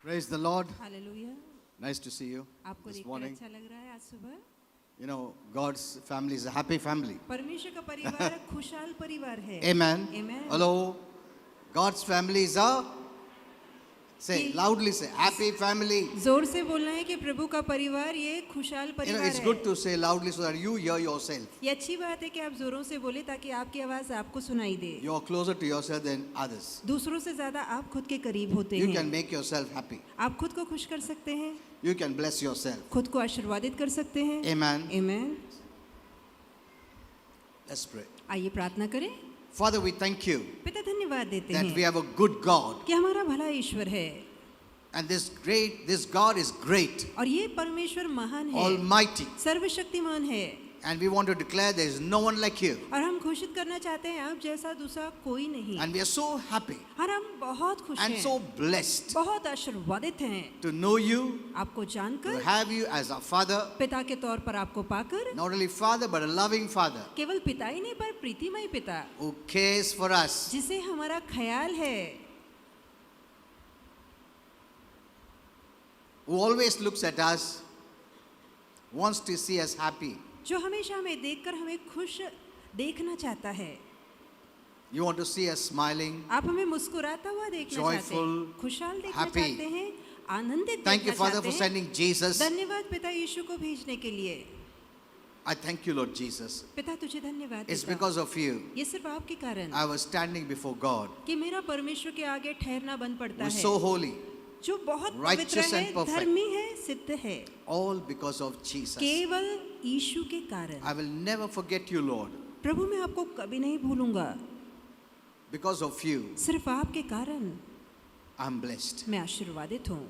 Praise the Lord. Hallelujah. Nice to see you आपको this देखकर morning. अच्छा लग रहा है आज सुबह। You know, God's family is a happy family. परमेश्वर का परिवार खुशहाल परिवार है। Amen. Amen. Hello. God's family is a, say loudly, say happy family. जोर से बोलना है कि प्रभु का परिवार ये खुशहाल You know, परिवार it's है। good to say loudly so that you hear yourself. ये अच्छी बात है कि आप जोरों से बोले ताकि आपकी आवाज आपको सुनाई दे। You are closer to yourself than others. दूसरों से ज्यादा आप खुद के करीब होते You हैं। can make yourself happy. आप खुद को खुश कर सकते हैं, You can bless yourself. खुद को आशीर्वादित कर सकते हैं। Amen. आमीन। Let's pray. आइए प्रार्थना करें। Father, we thank you पिता धन्यवाद देते that we हैं have a good God. कि हमारा भला ईश्वर है And this God is great, और ये परमेश्वर महान है, almighty. सर्वशक्तिमान है। And we want to declare there is no one like you. और हम घोषित करना चाहते हैं आप जैसा दूसरा कोई नहीं। And we are so happy और हम बहुत खुश and हैं, so blessed बहुत आशीर्वादित हैं to know you, आपको to जानकर, have you as our Father, पिता के तौर पर आपको पाकर। not only Father but a loving Father केवल पिता ही नहीं पर प्रीतिमय पिता who cares for us. जिसे हमारा ख्याल है, Who always looks at us, wants to see us happy. जो हमेशा हमें देखकर हमें खुश देखना चाहता है। You want to see us smiling. आप हमें मुस्कुराता हुआ देखना चाहते Joyful, हैं, खुशहाल देखना happy. चाहते हैं, आनंदित Thank you, देखना Father, for चाहते हैं। sending Jesus. धन्यवाद पिता यीशु को भेजने के लिए। I thank you, Lord Jesus. पिता तुझे धन्यवाद It's पिता। because of you ये सिर्फ आपके कारण I was standing before God, कि मेरा परमेश्वर के आगे ठहरना बन पड़ता who is है, so holy, जो बहुत पवित्र righteous है, and perfect. धर्मी है, सिद्ध है, all because of Jesus. केवल यीशु के कारण। I will never forget you, Lord. प्रभु मैं आपको कभी नहीं भूलूंगा, Because of you, सिर्फ आपके कारण I'm blessed. मैं आशीर्वादित हूँ।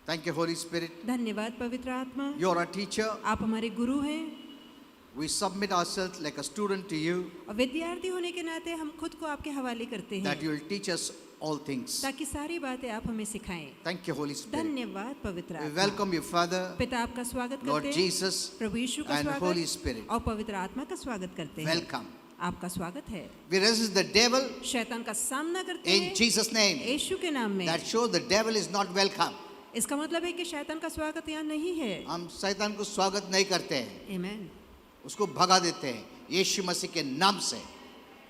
Thank you, Holy Spirit. धन्यवाद पवित्र आत्मा, You're our teacher. आप हमारे गुरु हैं We submit ourselves like a student to you, और विद्यार्थी होने के नाते हम खुद को आपके हवाले करते हैं that you will teach us all things. ताकि सारी बातें आप हमें सिखाएं। Thank you, Holy Spirit. धन्यवाद पवित्र We आत्मा। welcome you, Father, पिता आपका स्वागत Lord करते हैं, Jesus, प्रभु यीशु का and Holy स्वागत Spirit. और पवित्र आत्मा का स्वागत करते हैं। Welcome. आपका स्वागत है। We resist the devil शैतान का सामना करते in हैं Jesus' name. यीशु के नाम में। That shows the devil is not welcome. इसका मतलब है कि शैतान का स्वागत यहाँ नहीं है। हम शैतान को स्वागत नहीं करते हैं, आमीन उसको भगा देते हैं यीशु मसीह के नाम से।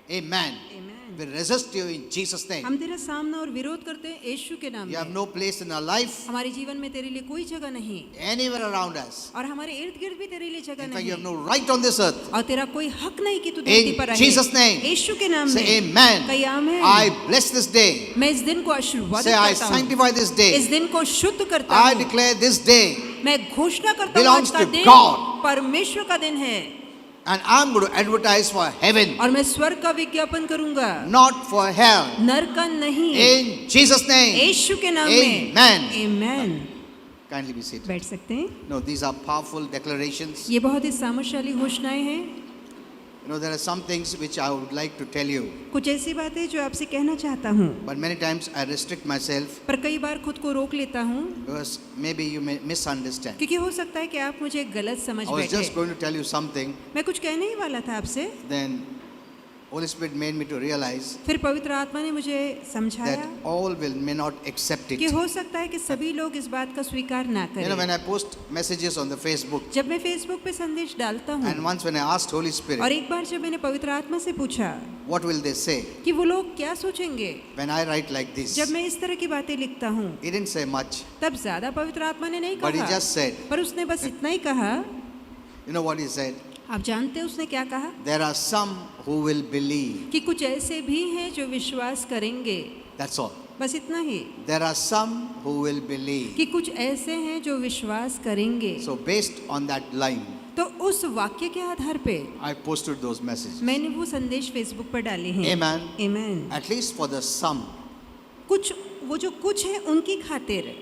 Amen. आमीन। We resist you in Jesus' name. हम तेरा सामना और विरोध करते हैं यीशु के नाम You have में। no place in our life, हमारे जीवन में तेरे लिए कोई जगह नहीं anywhere around us. और हमारे इर्द गिर्द भी तेरे लिए जगह In fact, you have नहीं no right on this earth. और तेरा कोई हक नहीं कि तू धरती पर In रहे। Jesus' name. यीशु के नाम Say में amen. कही आमीन। I bless this day. मैं इस दिन को आशीर्वादित Say I करता हूँ, sanctify this इस day. दिन को शुद्ध करता I हूँ। declare this day, मैं घोषणा करता हूँ belongs आज का to दिन God. परमेश्वर का दिन है and I'm going to advertise for heaven, और मैं स्वर्ग का विज्ञापन करूंगा, not for hell. नरक का नहीं। In Jesus' name. यीशु के नाम में Amen. आमीन। Kindly be seated. बैठ सकते हैं। No, these are powerful declarations. ये बहुत ही सामर्थ्यशाली घोषणाएं हैं। You know, there are some things which I would like to tell you, कुछ ऐसी बातें जो आपसे कहना चाहता हूँ, but many times I restrict myself पर कई बार खुद को रोक लेता हूँ because maybe you may misunderstand. क्योंकि हो सकता है कि आप मुझे गलत समझ I was just बैठे। going to tell you something, मैं कुछ कहने ही वाला था आपसे, then Holy Spirit made me to realize फिर पवित्र आत्मा ने मुझे समझाया that all may not accept कि it. हो सकता है कि सभी लोग इस बात का स्वीकार ना You know, when करें। I post messages on the Facebook, जब मैं फेसबुक पे संदेश डालता हूँ and once when I asked Holy और Spirit, एक बार जब मैंने पवित्र आत्मा से पूछा what will they say कि वो लोग क्या सोचेंगे when I write like this? जब मैं इस तरह की बातें लिखता हूँ, He didn't say much, तब ज्यादा पवित्र आत्मा ने नहीं but he कहा, just said, पर उसने बस इतना ही कहा। you know what he said? आप जानते हैं उसने क्या कहा There are some who will believe. कि कुछ ऐसे भी हैं जो विश्वास करेंगे, That's all. बस इतना ही, There are some who will believe. कि कुछ ऐसे हैं जो विश्वास करेंगे। So based on that line, तो उस वाक्य के आधार पे I posted those messages. मैंने वो संदेश फेसबुक पर डाले हैं। Amen. आमीन। At least for the some कुछ वो जो कुछ है उनकी खातिर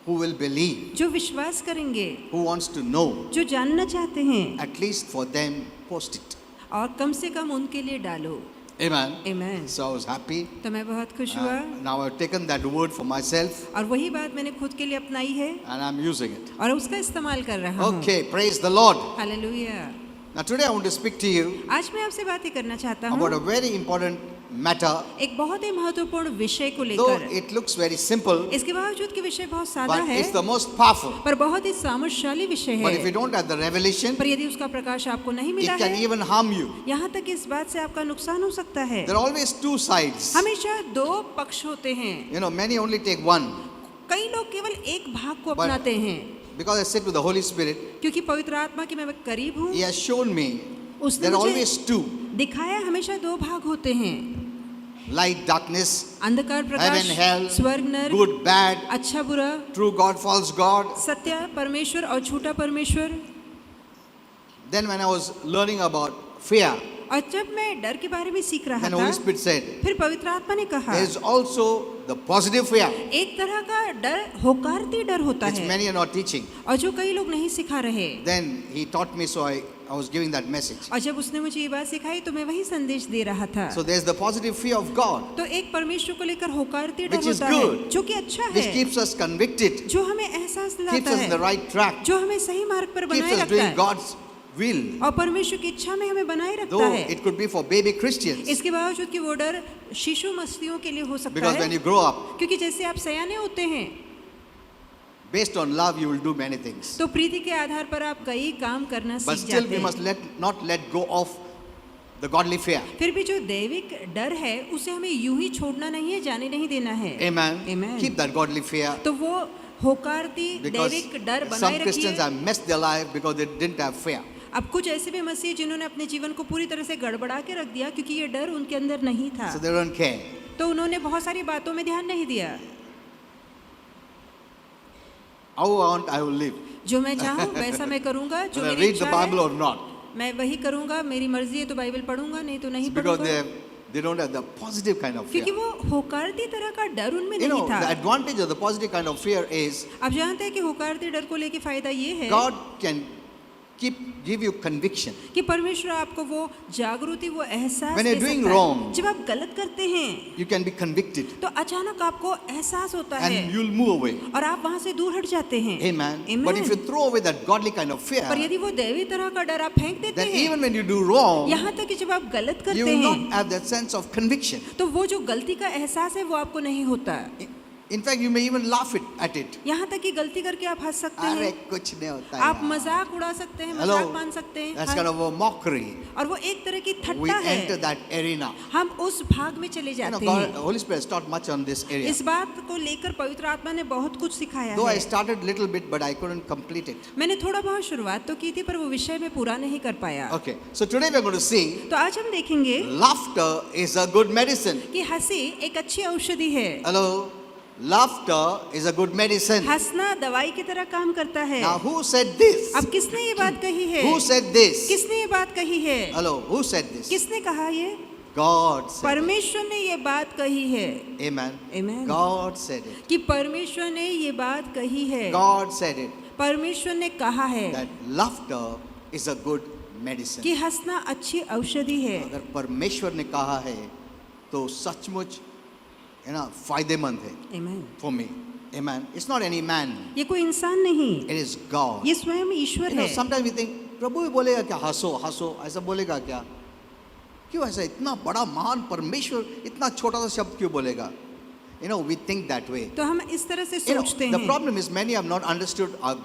who will believe, जो विश्वास करेंगे, who wants to know, जो जानना चाहते हैं, at least for them post it. और कम से कम उनके लिए डालो। Amen. आमीन। So I was happy. तो मैं बहुत खुश हुआ Now I've taken that word for myself और वही बात मैंने खुद के लिए अपनाई है and I'm using it. और उसका इस्तेमाल कर रहा हूँ। Okay, praise the Lord. Hallelujah. Now today I want to speak to you आज मैं आपसे बातें करना चाहता about हूँ a very important matter, एक बहुत ही महत्वपूर्ण विषय को though लेकर। it looks very simple, इसके बावजूद कि विषय बहुत सादा but है, it's the most powerful. पर बहुत ही सामर्थ्यशाली विषय But if you है। don't have the revelation, पर यदि उसका प्रकाश आपको नहीं मिला it can है, even harm you. यहाँ तक इस बात से आपका नुकसान हो सकता है। There are always two sides. हमेशा दो पक्ष होते हैं। You know, many only take one. कई लोग केवल एक भाग को But- अपनाते हैं, Because I sit with the Holy Spirit, क्योंकि पवित्र आत्मा के मैं करीब हूँ। He has shown me उसने there are मुझे always two. दिखाया हमेशा दो भाग होते हैं, Light, darkness, अंधकार heaven, प्रकाश, hell, स्वर्ग नरक, good, bad, अच्छा बुरा, true God, false God. सत्य परमेश्वर और झूठा परमेश्वर। Then when I was learning about fear, और जब मैं डर के बारे में सीख रहा then था, Holy Spirit said, फिर पवित्र आत्मा ने कहा, there is also the positive fear, एक तरह का डर होकारती डर होता which है, many are not teaching. और जो कई लोग नहीं सिखा रहे। Then He taught me, so I was giving that message. और जब उसने मुझे ये बात सिखाई तो मैं वही संदेश दे रहा था। So there's the positive fear of God, तो एक परमेश्वर को लेकर होकारती डर Which is होता है, good. जो कि अच्छा which है, keeps us convicted, जो हमें एहसास keeps दिलाता us in the है, right track, जो हमें सही मार्ग पर keeps बनाए us रखता doing है, God's will. और परमेश्वर की इच्छा में हमें बनाए रखता Though है। it could be for baby Christians, इसके बावजूद कि वो डर शिशु मसीहियों के लिए हो सकता because when है, you grow up, क्योंकि जैसे आप सयाने होते हैं based on love, you will do many things. तो प्रीति के आधार पर आप कई काम करना But सीख still, जाते we हैं। must not let go of the godly fear. फिर भी जो दैविक डर है उसे हमें यूं ही छोड़ना नहीं है, जाने नहीं देना है। Amen. Amen. Keep that godly fear, तो वो होकारती because दैविक डर some बनाए Christians रखिए। have messed their life because they didn't have fear. अब कुछ ऐसे भी मसीह जिन्होंने अपने जीवन को पूरी तरह से गड़बड़ा के रख दिया क्योंकि ये डर उनके अंदर नहीं था, So they don't care. तो उन्होंने बहुत सारी बातों में ध्यान नहीं दिया। How I want, I will live. जो मैं चाहूँ वैसा मैं करूँगा, जो Whether I मेरी read the इच्छा Bible है or not. मैं वही करूँगा, मेरी मर्जी है तो बाइबल पढ़ूंगा, नहीं तो नहीं Because पढ़ूंगा, they don't have the positive kind of fear. क्योंकि वो होकारती तरह का डर उनमें You नहीं know, था। the advantage of the positive kind of fear is आप जानते हैं कि होकारती डर को लेके फायदा ये है God can give you conviction. कि परमेश्वर आपको वो जागृति, वो एहसास When दे you're doing सकता है। wrong, जब आप गलत करते हैं You can be convicted तो अचानक आपको एहसास होता है and you'll move away. और आप वहां से दूर हट जाते हैं। Amen. Amen. But if you throw away that godly kind of fear, पर यदि वो दैवी तरह का डर आप फेंक देते then हैं, even when you do wrong, यहाँ तक कि जब आप गलत you करते will हैं not have that sense of conviction. तो वो जो गलती का एहसास है वो आपको नहीं होता। In fact, you may even laugh at it. यहाँ तक कि गलती करके आप हंस सकते अरे हैं, कुछ नहीं होता आप यार. मजाक उड़ा सकते हैं, Hello. मजाक मान सकते हैं, That's kind of a mockery. और वो एक तरह की We ठट्टा enter है। that arena. हम उस भाग में चले You know, जाते God, हैं। Holy Spirit has taught much on this area. इस बात को लेकर पवित्र आत्मा ने बहुत कुछ सिखाया Though I है। started little bit, but I couldn't complete it. मैंने थोड़ा बहुत शुरुआत तो की थी पर वो विषय में पूरा नहीं कर पाया। Okay, so today we're going to see तो आज हम देखेंगे laughter is a good medicine. कि हंसी एक अच्छी औषधि है। Hello, laughter is a good medicine. हंसना दवाई की तरह काम करता है। Now, who said this? अब किसने ये बात कही है? Who said this? किसने ये बात कही है? Hello, who said this? किसने कहा ये? God said it. परमेश्वर ने ये बात कही है। Amen. Amen. God said it. कि परमेश्वर ने ये बात कही है। God said it. परमेश्वर ने कहा है That laughter is a good medicine. कि हंसना अच्छी औषधि है। अगर परमेश्वर ने कहा है तो सचमुच फायदेमंद है Amen. for me. Amen. It's not any man. ये कोई इंसान नहीं, It is God. ये स्वयं ईश्वर You know, है। sometimes we think प्रभु भी बोलेगा क्या, हंसो हंसो, ऐसा बोलेगा क्या? क्यों ऐसा इतना बड़ा महान परमेश्वर इतना छोटा सा शब्द क्यों बोलेगा? You know, we think that way. तो हम इस तरह से You know, सोचते the हैं। problem is many have not understood our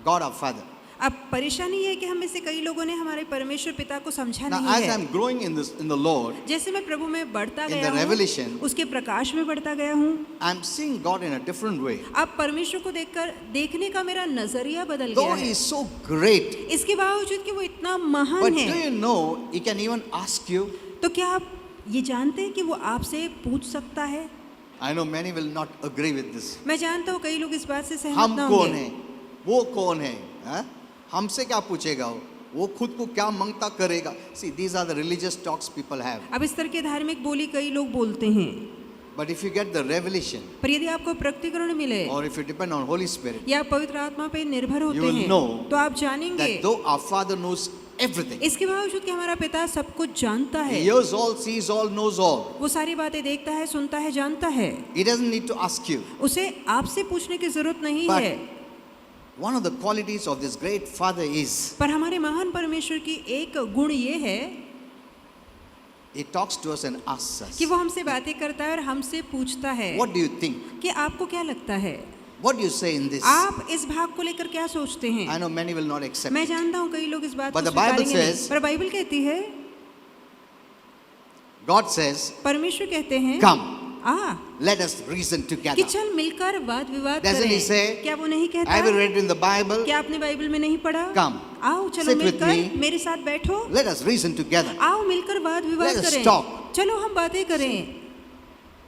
God, our Father. अब परेशानी ये है कि हम में से कई लोगों ने हमारे परमेश्वर पिता को समझा Now, नहीं as है। I'm growing in the Lord, जैसे मैं प्रभु में बढ़ता in गया the revelation, हूँ, उसके प्रकाश में बढ़ता गया हूँ, I'm seeing God in a different way. अब परमेश्वर को देखकर देखने का मेरा नजरिया बदल Though गया He है। is so great, इसके बावजूद कि वो इतना but महान do है, you know He can even ask you? तो क्या आप ये जानते हैं कि वो आपसे पूछ सकता है? I know many will not agree with this. मैं जानता हूँ कई लोग इस बात से सहमत हम ना कौन होंगे। है, वो कौन है, हाँ? हमसे क्या पूछेगा वो खुद को क्या मांगता करेगा? See, these are the religious talks people have. अब इस तरह की धार्मिक बोली कई लोग बोलते हैं, But if you get the revelation, पर यदि आपको प्रकटीकरण मिले or if you depend on Holy Spirit, या पवित्र आत्मा पे निर्भर होते will हैं, know तो आप जानेंगे that though our Father knows everything, इसके बावजूद कि हमारा पिता सब कुछ जानता He है, hears all, sees all, knows all. वो सारी बातें देखता है, सुनता है, जानता है, He doesn't need to ask you. उसे आपसे पूछने की जरूरत नहीं But है। one of the qualities of this great Father is पर हमारे महान परमेश्वर की एक गुण ये है He talks to us and asks us, कि वो हमसे बातें करता है और हमसे पूछता है what do you think? कि आपको क्या लगता है, What do you say in this? आप इस भाग को लेकर क्या सोचते हैं। I know many will not accept मैं it. जानता हूँ कई लोग इस बात But को the Bible स्वीकारेंगे नहीं, says- पर बाइबल कहती है, God says, परमेश्वर कहते हैं, come, आ let us reason कि together. चल मिलकर वाद विवाद Doesn't he say, करें। क्या वो नहीं कहता, Have you read in the Bible? क्या आपने बाइबल में नहीं पढ़ा, Come, आओ चलो sit with मिलकर me. मेरे साथ बैठो, Let us reason together. आओ मिलकर वाद विवाद Let us करें, talk. चलो हम बातें करें।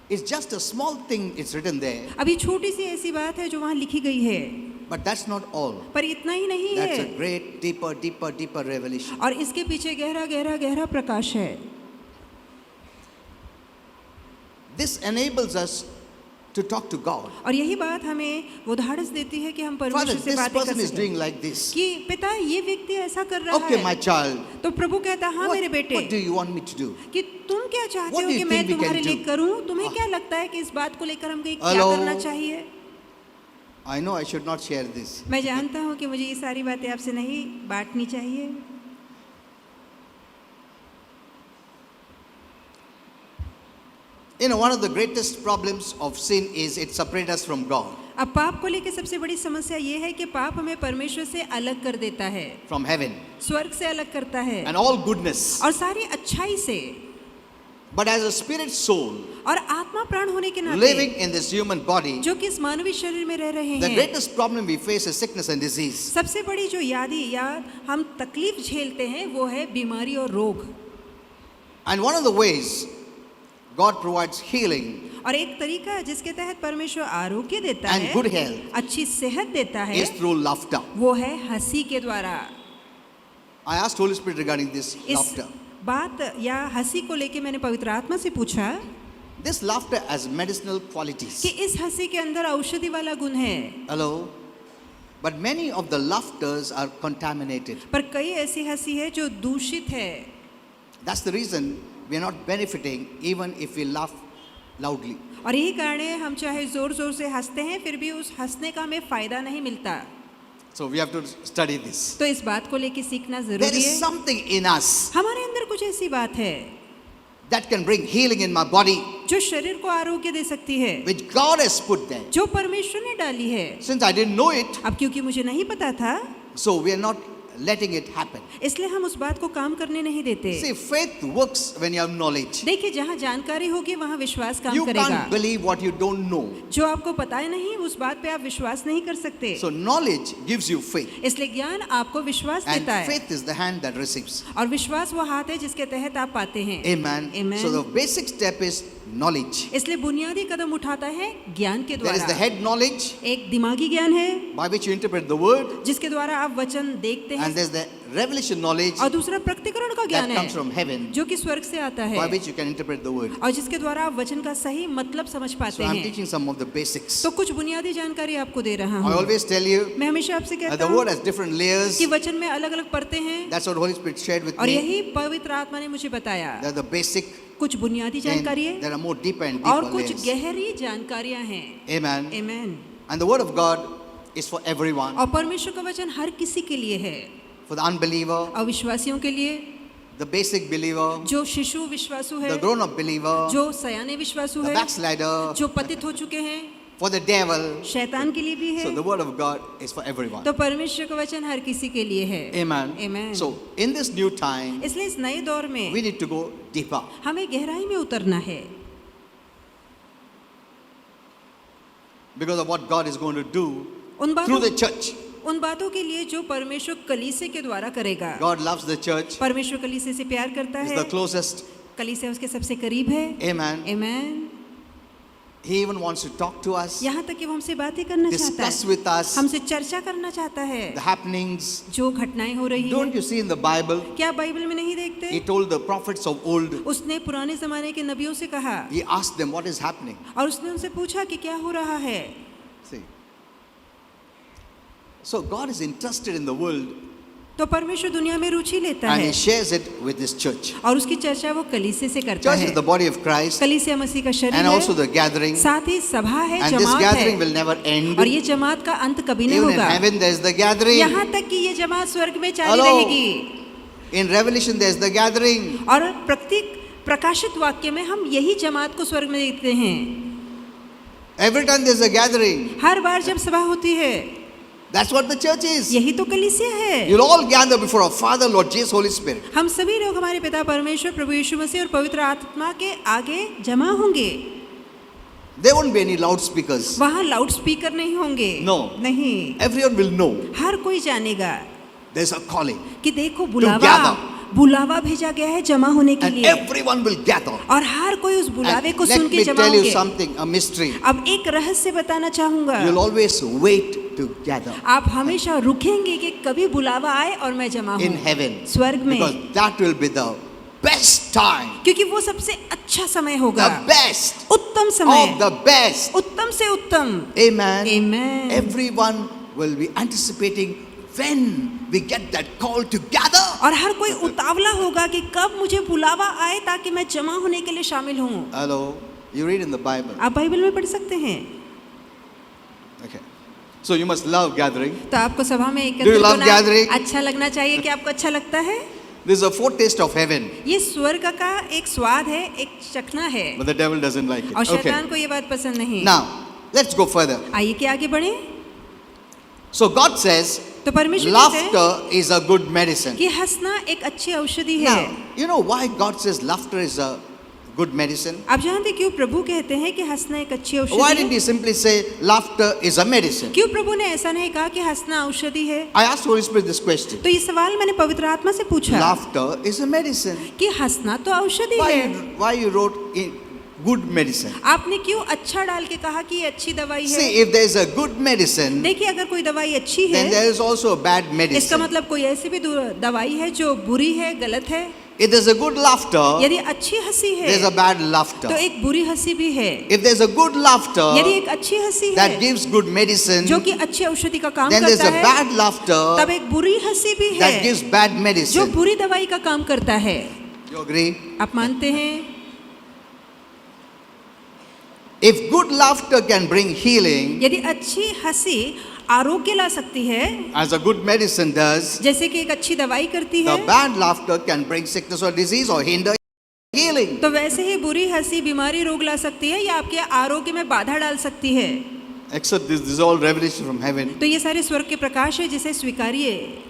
It's just a small thing, it's written there, अभी छोटी सी ऐसी बात है जो वहाँ लिखी गई है, but that's not all. पर इतना ही नहीं That's a है, great, deeper revelation. और इसके पीछे गहरा गहरा गहरा प्रकाश है। This enables us to talk to God. और यही बात हमें वो धाड़स देती है कि हम Father, परमेश्वर से this बातें कर person is सकें doing like this. कि पिता ये व्यक्ति ऐसा कर रहा Okay, my है, child, तो प्रभु कहता हाँ मेरे what do बेटे you want me to do? कि तुम क्या चाहते What हो do you कि मैं think we can तुम्हारे लिए do? करूं, तुम्हें क्या लगता है कि इस बात को लेकर हमको क्या Hello? करना चाहिए। I know I should not share this. मैं जानता हूँ कि मुझे ये सारी बातें आपसे नहीं बांटनी चाहिए। You know, one of the greatest problems of sin is it separates us from God, अब पाप को लेकर सबसे बड़ी समस्या ये है कि पाप हमें परमेश्वर से अलग कर देता है, from heaven, स्वर्ग से अलग करता है and all goodness. और सारी अच्छाई से, But as a spirit soul और आत्मा प्राण होने के living नाते in this human body, जो कि इस मानवीय शरीर में रह रहे the हैं, greatest problem we face is sickness and disease. सबसे बड़ी जो या हम तकलीफ झेलते हैं वो है बीमारी और रोग। And one of the ways God provides healing और एक तरीका है जिसके तहत परमेश्वर आरोग्य देता and है, good health अच्छी सेहत देता है, is through laughter. वो है हंसी के द्वारा। I asked Holy Spirit regarding this इस laughter. बात या हंसी को लेके मैंने पवित्र आत्मा से पूछा This laughter has medicinal कि qualities. इस हंसी के अंदर औषधि वाला गुण है, Hello? But many of the laughters are contaminated. पर कई ऐसी हंसी है जो दूषित है। That's the reason we are not benefiting even if we laugh loudly. और यही कारण है हम चाहे जोर जोर से हंसते हैं फिर भी उस हंसने का हमें फायदा नहीं मिलता। So we have to study this. तो इस बात को लेके सीखना There जरूरी is है। something in us हमारे अंदर कुछ ऐसी बात है that can bring healing in my body, जो शरीर को आरोग्य दे सकती है, which God has put there. जो परमेश्वर ने डाली है। Since I didn't know it, अब क्योंकि मुझे नहीं पता था, so we are not letting it happen. इसलिए हम उस बात को काम करने नहीं देते। See, faith works when you have knowledge. देखिए जहाँ जानकारी होगी वहाँ विश्वास काम You करेगा। can't believe what you don't know. जो आपको पता है नहीं उस बात पे आप विश्वास नहीं कर सकते। So knowledge gives you faith. इसलिए ज्ञान आपको विश्वास And देता है faith is the hand that receives. और विश्वास वो हाथ है जिसके तहत आप पाते हैं। Amen. Amen. So the basic step is knowledge. इसलिए बुनियादी कदम उठाता है ज्ञान के There is the द्वारा। head knowledge एक दिमागी ज्ञान है by which you interpret the word, जिसके द्वारा आप वचन देखते and हैं, there's the revelation knowledge और दूसरा प्रकटीकरण का ज्ञान that comes है from heaven जो कि स्वर्ग से आता है by which you can interpret the word. और जिसके द्वारा आप वचन का सही मतलब समझ So पाते I'm हैं। teaching some of the basics. तो कुछ बुनियादी जानकारी आपको दे रहा I हूँ। always tell you मैं हमेशा आपसे that कहता the word हूँ has different layers. कि वचन में अलग अलग परतें हैं That's what Holy Spirit shared with और me. यही पवित्र आत्मा ने मुझे बताया। They're the basic, कुछ बुनियादी जानकारी and है there are more deeper and और deeper कुछ layers. गहरी जानकारियां हैं। Amen. Amen. And the word of God is for everyone. और परमेश्वर का वचन हर किसी के लिए है, For the unbeliever, अविश्वासियों के लिए, the basic believer, जो शिशु विश्वासु है, the grown-up believer, जो सयाने विश्वासु the है, backslider, जो पतित हो चुके हैं, for the devil. शैतान के लिए भी है। So the word of God is for everyone. तो परमेश्वर का वचन हर किसी के लिए है। Amen. Amen. So in this new time, इसलिए इस नए दौर में we need to go deeper. हमें गहराई में उतरना है, Because of what God is going to do उन through बातों the church. उन बातों के लिए जो परमेश्वर कलीसिया के द्वारा करेगा। God loves the church. परमेश्वर कलीसिया से प्यार करता He's है, the closest. कलीसिया उसके सबसे करीब है। Amen. Amen. He even wants to talk to us, यहाँ तक कि वो हमसे बातें करना चाहता discuss है, with us हमसे चर्चा करना चाहता है, the happenings. जो घटनाएं हो रही Don't हैं। you see in the Bible? क्या बाइबल में नहीं He देखते? told the prophets of old, उसने पुराने जमाने के नबियों से कहा he asked them what is happening. और उसने उनसे पूछा कि क्या हो रहा है। See. So God is interested in the world तो परमेश्वर दुनिया में रुचि लेता and है He shares it with His church. और उसकी चर्चा वो कलीसिया से करता Church है। is the body of Christ कलीसिया मसीह का शरीर and also है, the gathering. साथ ही सभा है, And this जमात gathering है will never end. और ये जमात का अंत कभी नहीं Even in होगा। heaven there is the gathering. यहाँ तक कि ये जमात स्वर्ग में जारी Hello. रहेगी In Revelation there is the gathering. और प्रतीक प्रकाशित वाक्य में हम यही जमात को स्वर्ग में देखते हैं। Every time there's a gathering, हर बार जब सभा होती है, that's what the church is. यही तो कलीसिया है। You'll all gather before our Father, Lord Jesus, Holy Spirit. हम सभी लोग हमारे पिता परमेश्वर, प्रभु यीशु मसीह और पवित्र आत्मा के आगे जमा होंगे। There won't be any loudspeakers. वहाँ लाउड स्पीकर नहीं होंगे। No. नहीं। Everyone will know हर कोई जानेगा there's a calling. कि देखो बुलावा gather. बुलावा भेजा गया है जमा होने के And लिए, everyone will gather. और हर कोई उस बुलावे And को let सुन के me जमा tell you होंगे। something, a mystery. अब एक रहस्य बताना चाहूंगा। You'll always wait to gather आप हमेशा रुकेंगे कि कभी बुलावा आए और मैं जमा in हूँ heaven. स्वर्ग में, Because that will be the best time. क्योंकि वो सबसे अच्छा समय होगा, The best उत्तम समय, of the best. उत्तम से उत्तम। Amen. Amen. Everyone will be anticipating when we get that call to gather. और हर कोई उतावला होगा कि कब मुझे बुलावा आए ताकि मैं जमा होने के लिए शामिल हूँ। Hello, you read in the Bible. आप बाइबल में पढ़ सकते हैं। Okay. So you must love gathering. तो आपको सभा में Do you एकत्रित love gathering? होना अच्छा लगना चाहिए। कि आपको अच्छा लगता है? This is a foretaste of heaven, ये स्वर्ग का एक स्वाद है, एक चखना है, but the devil doesn't like और it. Okay. शैतान को ये बात पसंद नहीं। Now, let's go further. आइए कि आगे बढ़े। So God says, तो परमेश्वर कहते हैं laughter is a good medicine. कि हंसना एक अच्छी औषधि है। Now, you know why God says laughter is a good medicine? आप जानते क्यों प्रभु कहते हैं कि हंसना एक अच्छी Why औषधि didn't है? He simply say laughter is a medicine? क्यों प्रभु ने ऐसा नहीं कहा कि हंसना औषधि है? I asked Holy Spirit this question. तो ये सवाल मैंने पवित्र आत्मा से पूछा Laughter is a medicine. कि हंसना तो औषधि है। Why you wrote in good medicine? आपने क्यों अच्छा डाल के कहा कि ये अच्छी दवाई है? See, if there is a good medicine, देखिए, अगर कोई दवाई अच्छी then है, there is also a bad इसका medicine. मतलब कोई ऐसी भी दवाई है जो बुरी है, गलत है। If there's a good laughter, यदि अच्छी हंसी है there's a bad laughter. तो एक बुरी हंसी भी है। If there's a good यदि laughter एक अच्छी हंसी that है gives good medicine, जो कि अच्छी औषधि का काम then there's करता a है, bad laughter तब एक बुरी हंसी भी that है gives bad जो medicine. बुरी दवाई का काम करता है। You agree? आप मानते हैं? If good laughter can bring healing, यदि अच्छी हंसी आरोग्य ला सकती है, as a good medicine does, जैसे कि एक अच्छी दवाई करती the है, bad laughter can bring sickness or disease or hinder healing. तो वैसे ही बुरी हंसी बीमारी रोग ला सकती है या आपके आरोग्य में बाधा डाल सकती है। Except this is all revelation from heaven. तो ये सारे स्वर्ग के प्रकाश है, जिसे स्वीकारिए।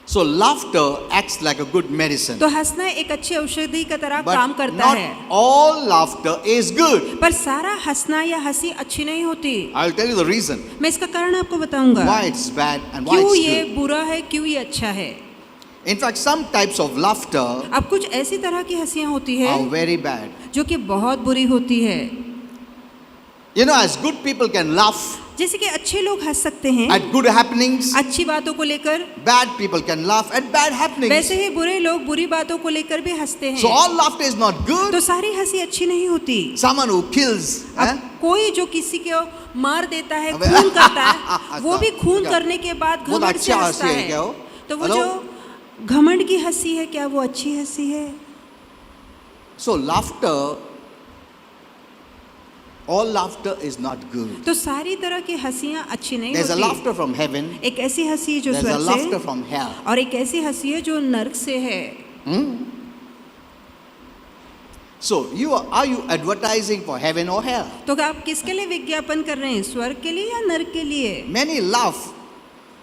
So laughter acts like a good medicine. तो हंसना एक अच्छी औषधि की तरह But काम करता not है, all laughter is good. पर सारा हंसना या हंसी अच्छी नहीं होती। I'll tell you the reason मैं इसका कारण आपको बताऊंगा, why it's bad and why क्यों it's ये good. बुरा है, क्यों ये अच्छा है। In fact, some types of laughter अब कुछ ऐसी तरह की हंसियां होती है are very bad. जो कि बहुत बुरी होती है। You know, as good people can laugh जैसे कि अच्छे लोग हंस सकते हैं at good happenings, अच्छी बातों को लेकर, bad people can laugh at bad happenings. वैसे ही बुरे लोग बुरी बातों को लेकर भी हंसते So हैं। all laughter is not good. तो सारी हंसी अच्छी नहीं होती। Someone who kills, अब कोई जो किसी को मार देता है, अबे, खून करता है, वो भी खून क्या? करने के बाद बहुत घमंड से अच्छा हंसता हंसी है है। क्या वो? तो वो Hello? जो घमंड की हंसी है, क्या वो अच्छी हंसी है? so laughter, all laughter is not good. तो सारी तरह की हंसियां अच्छी नहीं There's a होती। laughter from heaven, एक ऐसी हंसी है जो there's a स्वर्ग laughter से, from hell. और एक ऐसी हंसी है जो नरक से है। So are you advertising for heaven or hell? तो आप किसके लिए विज्ञापन कर रहे हैं, स्वर्ग के लिए या नरक के लिए? Many laugh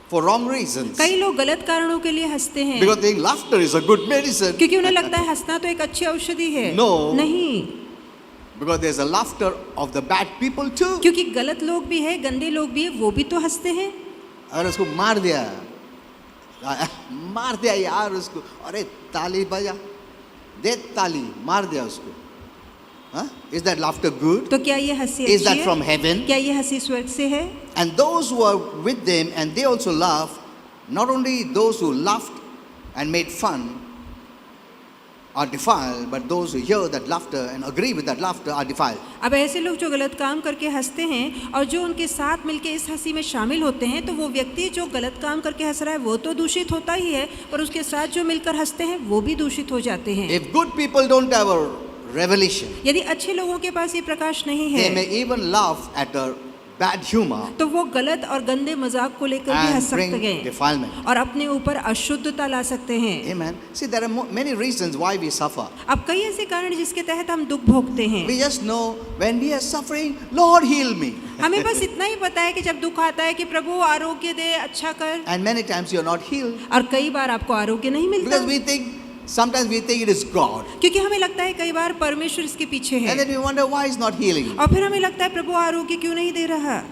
for wrong reasons कई लोग गलत कारणों के लिए हंसते हैं, because they think laughter is a good medicine. क्योंकि उन्हें लगता है हंसना तो एक अच्छी औषधि है। No. नहीं, Because there's a laughter of the bad people too. क्योंकि गलत लोग भी है, गंदे लोग भी है, वो भी तो हंसते हैं। अगर उसको मार दिया यार उसको, अरे ताली बजा दे, ताली मार दिया उसको, हाँ? Is that laughter good? तो क्या ये हंसी Is that अच्छी from है? heaven? क्या ये हंसी स्वर्ग से है? And those who are with them and they also laugh, not only those who laughed and made fun are defiled, but those who hear that laughter and agree with that laughter are defiled. अब ऐसे लोग जो गलत काम करके हंसते हैं और जो उनके साथ मिलके इस हंसी में शामिल होते हैं, तो वो व्यक्ति जो गलत काम करके हंस रहा है वो तो दूषित होता ही है, पर उसके साथ जो मिलकर हंसते हैं वो भी दूषित हो जाते हैं। If good people don't have a revelation, यदि अच्छे लोगों के पास ये प्रकाश नहीं they है, may even laugh at a bad humor तो वो गलत और गंदे मजाक को लेकर भी हंस and bring सकते हैं defilement. और अपने ऊपर अशुद्धता ला सकते हैं। Amen. See, there are many reasons why we suffer. अब कई ऐसे कारण जिसके तहत हम दुख भोगते हैं। We just know when we are suffering, Lord heal me. हमें बस इतना ही पता है कि जब दुख आता है कि प्रभु आरोग्य दे, अच्छा कर। And many times you are not healed और कई बार आपको आरोग्य नहीं मिलता because we think, sometimes we think it is God. क्योंकि हमें लगता है कई बार परमेश्वर इसके पीछे And है then we wonder why He's not healing. और फिर हमें लगता है प्रभु आरोग्य क्यों नहीं दे रहा,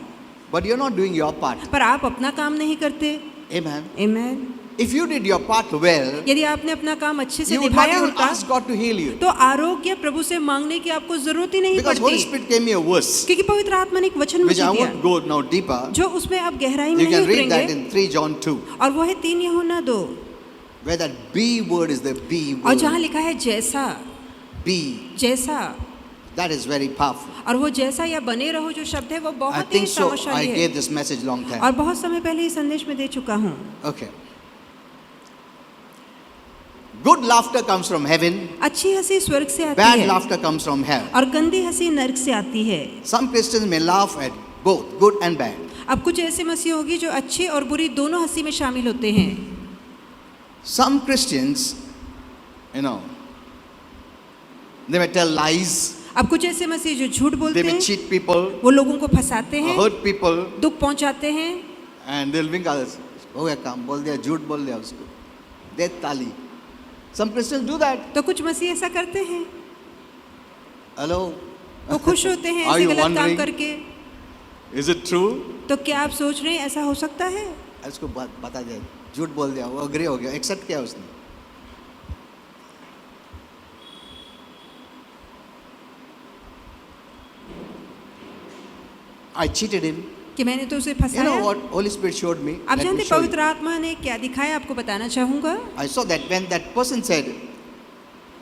But you're not doing your part. पर आप अपना काम नहीं करते। Amen. आमीन। If you did your part well, यदि आपने अपना काम अच्छे से you would not निभाया even होता ask God to heal you. तो आरोग्य प्रभु से मांगने की आपको जरूरत ही नहीं Because Holy पड़ती, Spirit gave me a verse, क्योंकि पवित्र आत्मा ने एक वचन which मुझे I दिया won't go now deeper. जो उसमें आप गहराई में You नहीं can read that उतरेंगे in 3 John 2, और वो है 3 यूहन्ना 2 where that B word is the B और जहाँ word. लिखा है जैसा, B. जैसा, That is very powerful. और वो जैसा या बने रहो जो शब्द है वो I बहुत ही think so. I सामर्थ्यशाली है gave this message long और time. बहुत समय पहले इस संदेश में दे चुका हूँ। Okay. Good laughter comes from heaven. अच्छी हंसी स्वर्ग से आती Bad है laughter comes from hell. और गंदी हंसी नरक से आती है। Some Christians may laugh at both good and bad. अब कुछ ऐसे मसीह होगी जो अच्छी और बुरी दोनों हंसी में शामिल होते हैं। Some Christians, they may tell lies, अब कुछ ऐसे मसीह जो झूठ they बोलते may हैं, cheat people, वो लोगों को फंसाते हैं, hurt people, दुख पहुंचाते हैं and they'll wink others. Oh, yeah, काम बोल दिया, झूठ बोल दिया उसको. दे ताली. Some Christians do that. तो कुछ मसीह ऐसा करते हैं, Hello? वो खुश होते हैं Are ऐसे you गलत काम wondering? करके। Is it true? तो क्या आप सोच रहे हैं ऐसा हो सकता है? उसको बता दिया, झूठ बोल दिया, वो अग्री हो गया, एक्सेप्ट किया उसने. I cheated him. कि मैंने तो उसे You know फंसाया। what Holy Spirit showed me? आप Let me जानते show you. पवित्र आत्मा ने क्या दिखाया आपको बताना चाहूँगा I saw that when that person said,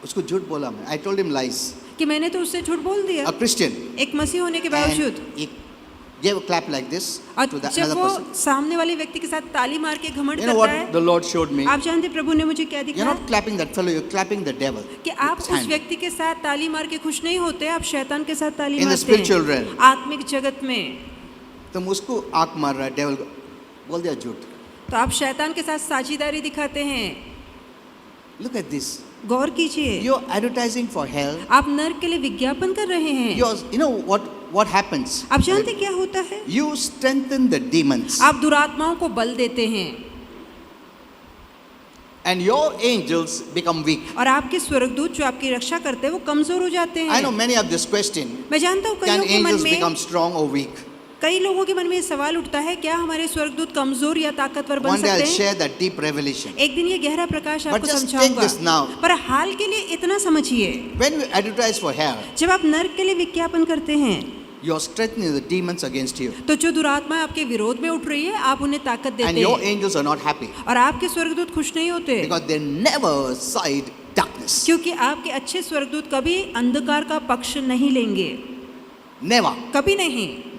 उसको झूठ बोला मैं. I told him lies. कि मैंने तो उससे झूठ बोल दिया A Christian. एक मसीह होने के And बावजूद। he gave a clap like this और to that जब another वो person. सामने वाले व्यक्ति के साथ ताली मार के घमंड You know करता what है, the Lord showed me? आप जानते प्रभु ने मुझे क्या You're दिखाया not clapping that fellow, you're clapping the devil. कि आप His उस hand. व्यक्ति के साथ ताली मार के खुश नहीं होते, आप शैतान के साथ ताली In the मारते spiritual हैं realm. आत्मिक जगत में। तुम उसको आंख मार रहा है डेविल को, बोल दिया झूठ. तो आप शैतान के साथ साझेदारी दिखाते हैं। Look at this. गौर कीजिए, You're advertising for hell. आप नरक के लिए विज्ञापन कर रहे हैं। You know what happens? आप जानते क्या होता है? You strengthen the demons. आप दुरात्माओं को बल देते हैं And your angels become weak. और आपके स्वर्गदूत जो आपकी रक्षा करते हैं वो कमजोर हो जाते I know हैं। many of this question. मैं जानता हूँ Can कईयों के मन angels में become strong or weak? कई लोगों के मन में ये सवाल उठता है, क्या हमारे स्वर्गदूत कमजोर या ताकतवर बन One day I'll सकते हैं? share that deep revelation. एक दिन ये गहरा प्रकाश But आपको just take समझाऊंगा, this now. पर हाल के लिए इतना समझिए, When you advertise for hell, जब आप नरक के लिए विज्ञापन करते हैं you're strengthening the demons against you. तो जो दुरात्मा आपके विरोध में उठ रही है आप उन्हें ताकत And देते your हैं angels are not happy और आपके स्वर्गदूत खुश नहीं होते because they never side darkness. क्योंकि आपके अच्छे स्वर्गदूत कभी अंधकार का पक्ष नहीं लेंगे, Never. कभी नहीं।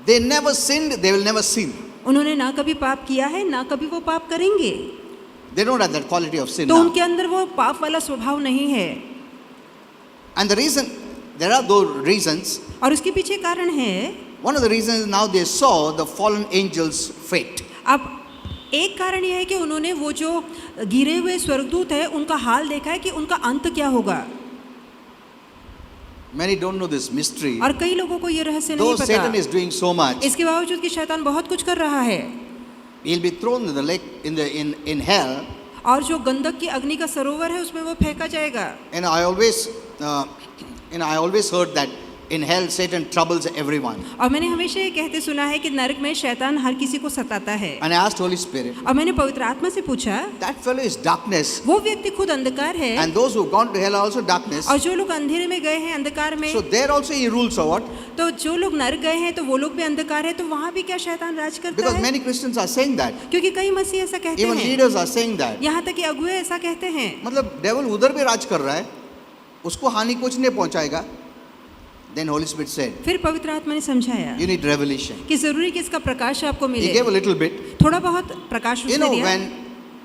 They never sinned, they will never sin. उन्होंने ना कभी पाप किया है ना कभी वो पाप करेंगे, They don't have that quality of sin तो now. उनके अंदर वो पाप वाला स्वभाव नहीं है। And the reason, there are those reasons. और उसके पीछे कारण है, One of the reasons is now they saw the fallen angels' fate. अब एक कारण यह है कि उन्होंने वो जो गिरे हुए स्वर्गदूत है उनका हाल देखा है कि उनका अंत क्या होगा। Many don't know this mystery. और कई लोगों को ये रहस्य नहीं Though Satan पता, is doing so much, इसके बावजूद कि शैतान बहुत कुछ कर रहा है he'll be thrown in the lake in hell. और जो गंधक की अग्नि का सरोवर है उसमें वो फेंका जाएगा। And I always heard that in hell Satan troubles everyone. और मैंने हमेशा ये कहते सुना है कि नरक में शैतान हर किसी को सताता है। And I asked Holy Spirit, और मैंने पवित्र आत्मा से पूछा, that fellow is darkness, वो व्यक्ति खुद अंधकार है and those who've gone to hell are also darkness. और जो लोग अंधेरे में गए हैं अंधकार में, So there also he rules or what? तो जो लोग नरक गए हैं तो वो लोग भी अंधकार है, तो वहाँ भी क्या शैतान राज करता Because है? many Christians are saying that. क्योंकि कई मसीह ऐसा कहते Even हैं, leaders are saying that. यहाँ तक कि अगुए ऐसा कहते हैं। मतलब डेविल उधर भी राज कर रहा है, उसको हानि कुछ नहीं पहुंचाएगा. Then Holy Spirit said, फिर पवित्र आत्मा ने समझाया you need revelation. कि जरूरी कि इसका प्रकाश आपको He मिले। gave a little bit. थोड़ा बहुत प्रकाश You उसने know, दिया।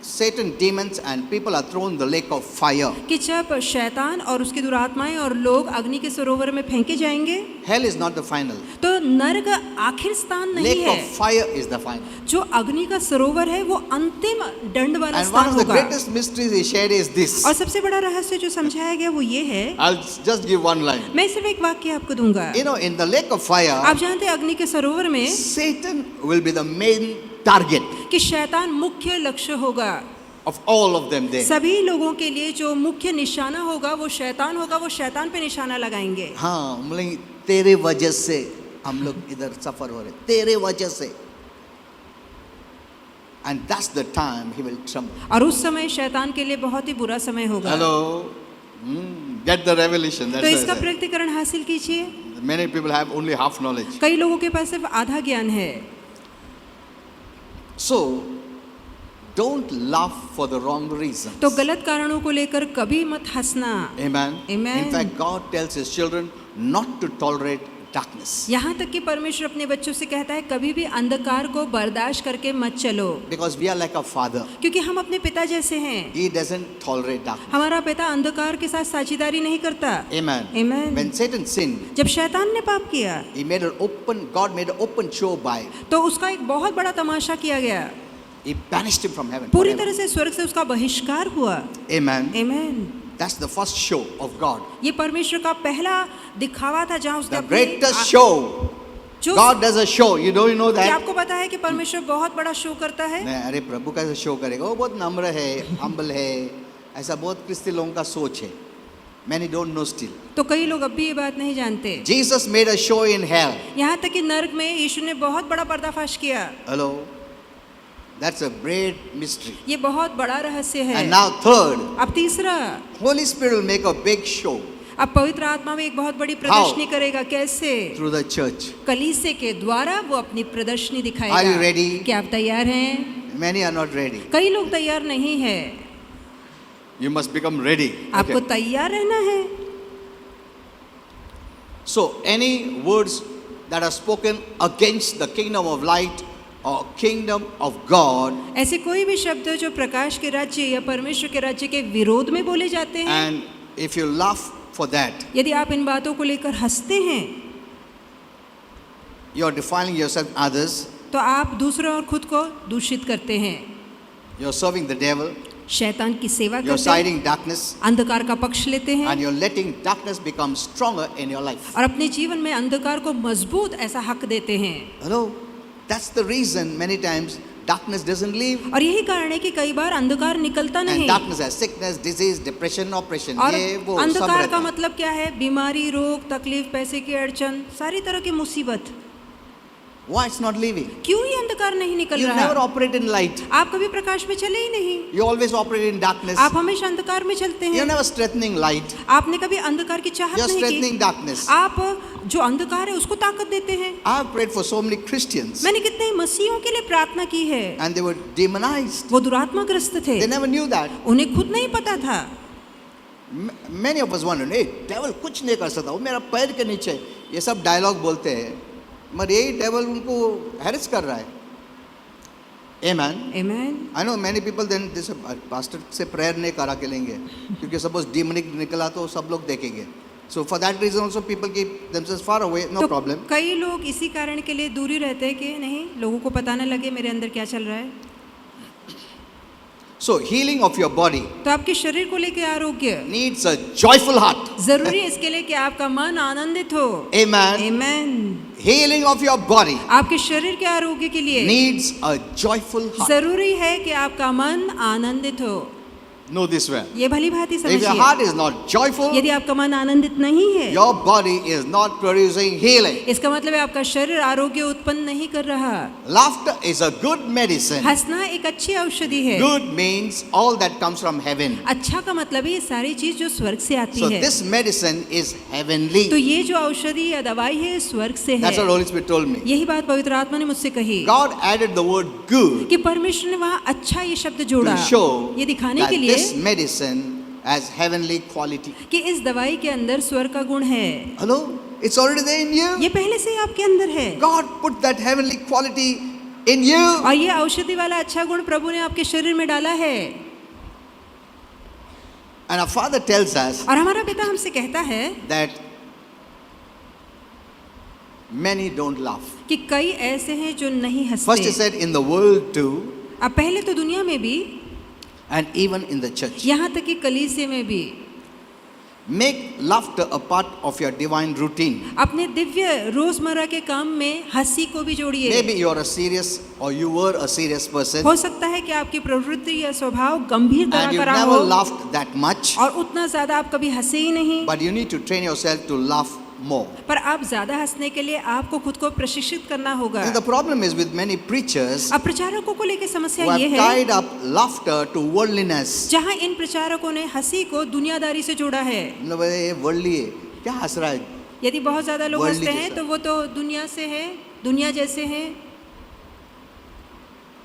Satan, demons, and people are thrown in the lake of fire. कि जब शैतान और उसकी दुरात्माएं और लोग अग्नि के सरोवर में फेंके जाएंगे, Hell is not the final. तो नरक आखिर स्थान नहीं Lake है, of fire is the final. जो अग्नि का सरोवर है वो अंतिम दंड वाला And one स्थान of the होगा। greatest mysteries he shared is this. और सबसे बड़ा रहस्य जो समझाया गया वो ये है, I'll just give one line. मैं सिर्फ एक वाक्य आपको दूंगा। You know, in the lake of fire, आप जानते हैं अग्नि के सरोवर में Satan will be the main target कि शैतान मुख्य लक्ष्य होगा। of all of them there. सभी लोगों के लिए जो मुख्य निशाना होगा वो शैतान होगा, वो शैतान पे निशाना लगाएंगे। हाँ, मतलब तेरे वजह से हम लोग इधर सफर हो रहे, तेरे वजह से. And that's the time he will tremble. और उस समय शैतान के लिए बहुत ही बुरा समय होगा। Hello, get the revelation. तो That's इसका what I said. प्रकटीकरण हासिल कीजिए। Many people have only half knowledge. कई लोगों के पास सिर्फ आधा ज्ञान है। So, don't laugh for the wrong reasons. तो गलत कारणों को लेकर कभी मत हंसना। Amen. Amen. In fact, God tells his children not to tolerate darkness. यहाँ तक कि परमेश्वर अपने बच्चों से कहता है कभी भी अंधकार को बर्दाश्त करके मत चलो, Because we are like a father. क्योंकि हम अपने पिता जैसे हैं। He doesn't tolerate darkness. हमारा पिता अंधकार के साथ साझेदारी नहीं करता। Amen. Amen. When Satan sinned, जब शैतान ने पाप किया God made an open show by, तो उसका एक बहुत बड़ा तमाशा किया गया। he banished him from heaven. पूरी forever. तरह से स्वर्ग से उसका बहिष्कार हुआ। Amen. Amen. That's the first show of God. ये परमेश्वर का पहला दिखावा था जहाँ उसने The greatest show. जो God does a show. You know क्या that? आपको पता है कि परमेश्वर बहुत बड़ा शो करता है। नहीं, अरे प्रभु कैसे शो करेगा, वो बहुत नम्र है, हम्बल है, ऐसा बहुत क्रिस्ती लोगों का सोच है. Many don't know still. तो कई लोग अब भी ये बात नहीं जानते। Jesus made a show in hell. यहाँ तक कि नरक में यीशु ने बहुत बड़ा पर्दाफाश किया। Hello? That's a great mystery. ये बहुत बड़ा रहस्य है। And now third, अब तीसरा, Holy Spirit will make a big show अब पवित्र आत्मा में एक बहुत बड़ी प्रदर्शनी करेगा। कैसे? through the church. कलीसिया के द्वारा वो अपनी प्रदर्शनी दिखाएगा। Are you ready? क्या आप तैयार हैं? Many are not ready. कई लोग तैयार नहीं है। You must become ready. आपको Okay. तैयार रहना है। So, any words that are spoken against the kingdom of light or kingdom of God, ऐसे कोई भी शब्द जो प्रकाश के राज्य या परमेश्वर के राज्य के विरोध में बोले जाते हैं, and if you laugh for that, यदि आप इन बातों को लेकर हंसते हैं, you are defiling yourself others, तो आप दूसरों और खुद को दूषित करते हैं। you are serving the devil, शैतान की सेवा you are करते हैं, siding darkness, अंधकार का पक्ष लेते हैं and you are letting darkness become stronger in your life. और अपने जीवन में अंधकार को मजबूत ऐसा हक देते हैं। Hello? That's the reason many times darkness doesn't leave. और यही कारण है कि कई बार अंधकार निकलता And नहीं। darkness has sickness, disease, depression, oppression. और ये वो सब अंधकार रहता का है. मतलब क्या है? बीमारी, रोग, तकलीफ, पैसे की अड़चन, सारी तरह की मुसीबत। Why it's not leaving? क्यों ये अंधकार नहीं निकल You never रहा? operate in light. आप कभी प्रकाश में चले ही नहीं। You always operate in darkness. आप हमेशा अंधकार में चलते You're हैं। never strengthening light. आपने कभी अंधकार की चाहत You're नहीं strengthening की। darkness. आप जो अंधकार है उसको ताकत देते हैं। I've prayed for so many Christians मैंने कितने ही मसीहों के लिए प्रार्थना की है, and they were demonized. वो दुरात्माग्रस्त थे, They never knew that. उन्हें खुद नहीं पता था। Many of us wonder, hey, devil कुछ नहीं कर सकता, वो मेरा पैर के नीचे, ये सब डायलॉग बोलते हैं, मगर यही devil उनको हैरेस कर रहा है. Amen. Amen. I know many people then this pastor से prayer नहीं करा के लेंगे, क्योंकि suppose demonic निकला तो सब लोग देखेंगे. So for that reason also people keep themselves far away, no तो problem. कई लोग इसी कारण के लिए दूरी रहते हैं कि नहीं, लोगों को पता न लगे मेरे अंदर क्या चल रहा है। So healing of your body तो आपके शरीर को लेके आरोग्य needs a joyful heart. जरूरी है इसके लिए कि आपका मन आनंदित हो। Amen. Amen. Healing of your body आपके शरीर के आरोग्य के लिए needs a joyful heart. जरूरी है कि आपका मन आनंदित हो। Know this well. ये भली भांति If your समझिए, heart is not joyful, यदि आपका मन आनंदित नहीं है, your body is not producing healing. इसका मतलब है आपका शरीर आरोग्य उत्पन्न नहीं कर रहा। Laughter is a good medicine. हंसना एक अच्छी औषधि है। Good means all that comes from heaven. अच्छा का मतलब है ये सारी चीज जो स्वर्ग से आती So है। this medicine is heavenly. तो ये जो औषधि या दवाई है स्वर्ग से है। That's what Holy Spirit told me. यही बात पवित्र आत्मा ने मुझसे कही God added the word good कि परमेश्वर ने वहाँ अच्छा ये शब्द जोड़ा, to show ये दिखाने that के लिए this medicine has heavenly quality. कि इस दवाई के अंदर स्वर्ग का गुण है। Hello? It's already there in you. ये पहले से ही आपके अंदर है। God put that heavenly quality in you. और ये औषधि वाला अच्छा गुण प्रभु ने आपके शरीर में डाला है। And our Father tells us और हमारा पिता हमसे कहता है that many don't laugh. कि कई ऐसे हैं जो नहीं First he हंसते। said in the world too, अब पहले तो दुनिया में भी, and even in the church. यहाँ तक कि कलीसिया में भी Make laughter a part of your divine routine. अपने दिव्य रोजमर्रा के काम में हंसी को भी जोड़िए। Maybe you are a serious or you were a serious person हो सकता है कि आपकी प्रवृत्ति या स्वभाव गंभीर and तरह you've का never हो laughed that much, और उतना ज्यादा आप कभी हंसे ही नहीं, but you need to train yourself to laugh more. पर आप ज्यादा हंसने के लिए आपको खुद को प्रशिक्षित करना होगा। And the problem is with many preachers अब प्रचारकों को लेकर who समस्या have ये है tied up laughter to worldliness. जहाँ इन प्रचारकों ने हंसी को दुनियादारी से जोड़ा है। मतलब ये वर्ldly है, क्या हंस रहा है? यदि बहुत ज्यादा लोग Worldly हंसते हैं जैसा। तो वो तो दुनिया से है, दुनिया जैसे हैं।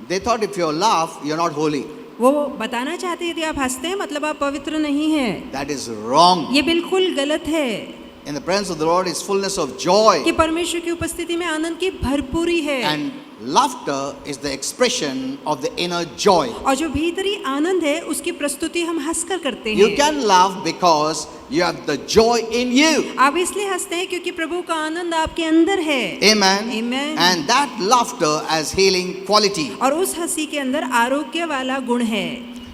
They thought if you laugh, you're not holy. वो बताना चाहते हैं यदि आप हंसते हैं मतलब आप पवित्र नहीं हैं। That is wrong. ये बिल्कुल गलत है In the presence of the Lord is fullness of joy. कि परमेश्वर की उपस्थिति में आनंद की भरपूरी है And laughter is the expression of the inner joy. और जो भीतरी आनंद है उसकी प्रस्तुति हम हंसकर करते You हैं। can laugh because you have the joy in you. आप इसलिए हंसते हैं क्योंकि प्रभु का आनंद आपके अंदर है। Amen. Amen. And that laughter has healing quality. और उस हंसी के अंदर आरोग्य वाला गुण है।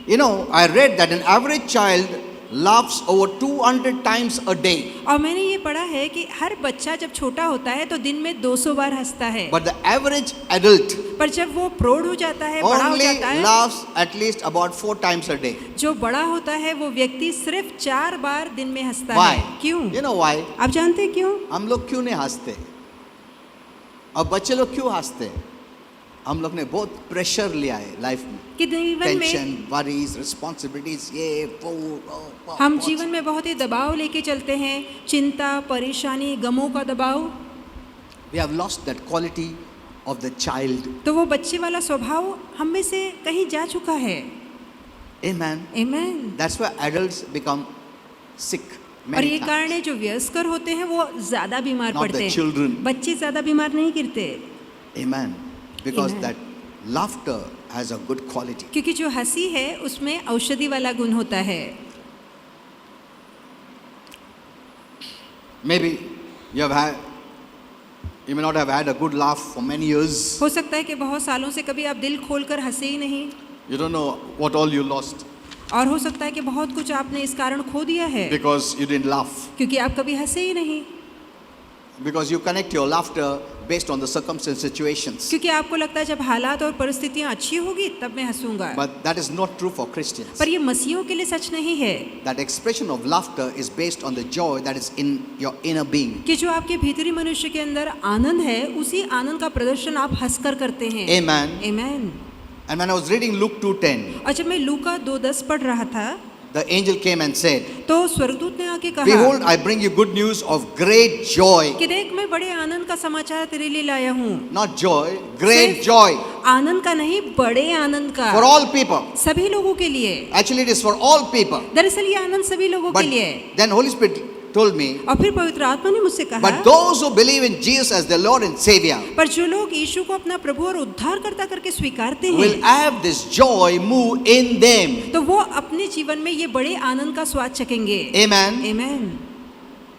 You know, I read that an average child laughs over 200 times a day. और मैंने ये पढ़ा है कि हर बच्चा जब छोटा होता है तो दिन में 200 बार हंसता है, But the average adult पर जब वो प्रौढ़ हो जाता है, बड़ा हो only जाता है, laughs at least about 4 times a day. जो बड़ा होता है वो व्यक्ति सिर्फ 4 बार दिन में हंसता Why? है। क्यों? You know why? आप जानते हैं क्यों? हम लोग क्यों नहीं हंसते? और बच्चे लोग क्यों हंसते हैं? हम लोग ने बहुत प्रेशर लिया है लाइफ में, कि जीवन टेंशन, में वरीज, रिस्पॉन्सिबिलिटीज, ये हम जीवन में बहुत ही दबाव लेके चलते हैं, चिंता, परेशानी, गमों का दबाव। We have lost that quality of the child. तो वो बच्चे वाला स्वभाव हम में से कहीं जा चुका है। Amen. Amen. That's why adults become sick और many ये times. कारण है जो वयस्कर होते हैं वो ज्यादा बीमार Not पड़ते the हैं, children. बच्चे ज्यादा बीमार नहीं गिरते, Amen. Because Amen. that laughter has a good quality. क्योंकि जो हंसी है उसमें औषधि वाला गुण होता है। Maybe you may not have had a good laugh for many years. हो सकता है कि बहुत सालों से कभी आप दिल खोलकर हंसे ही नहीं, You don't know what all you lost और हो सकता है कि बहुत कुछ आपने इस कारण खो दिया है because you didn't laugh. क्योंकि आप कभी हंसे ही नहीं, Because you connect your laughter based on the circumstances, situations. क्योंकि आपको लगता है जब हालात और परिस्थितियां अच्छी होगी तब मैं हंसूंगा। But that is not true for Christians. पर ये मसीहों के लिए सच नहीं है That expression of laughter is based on the joy that is in your inner being. कि जो आपके भीतरी मनुष्य के अंदर आनंद है उसी आनंद का प्रदर्शन आप हंसकर करते हैं। Amen. Amen. And when I was reading Luke 2:10, और जब मैं लूका 2:10 पढ़ रहा था the angel came and said, तो स्वर्गदूत ने आके कहा Behold, I bring you good news of great joy. कि देख मैं बड़े आनंद का समाचार तेरे लिए लाया हूँ। Not joy, great सिर्फ joy आनंद का नहीं, बड़े आनंद का, for all people. सभी लोगों के लिए। Actually, it is for all people. दरअसल ये आनंद सभी लोगों But के लिए है। then Holy Spirit told me, और फिर पवित्र आत्मा ने मुझसे कहा but those who believe in Jesus as their Lord and Savior पर जो लोग यीशु को अपना प्रभु और उद्धारकर्ता करके स्वीकारते will हैं have this joy move in them. तो वो अपने जीवन में ये बड़े आनंद का स्वाद चखेंगे। Amen. Amen.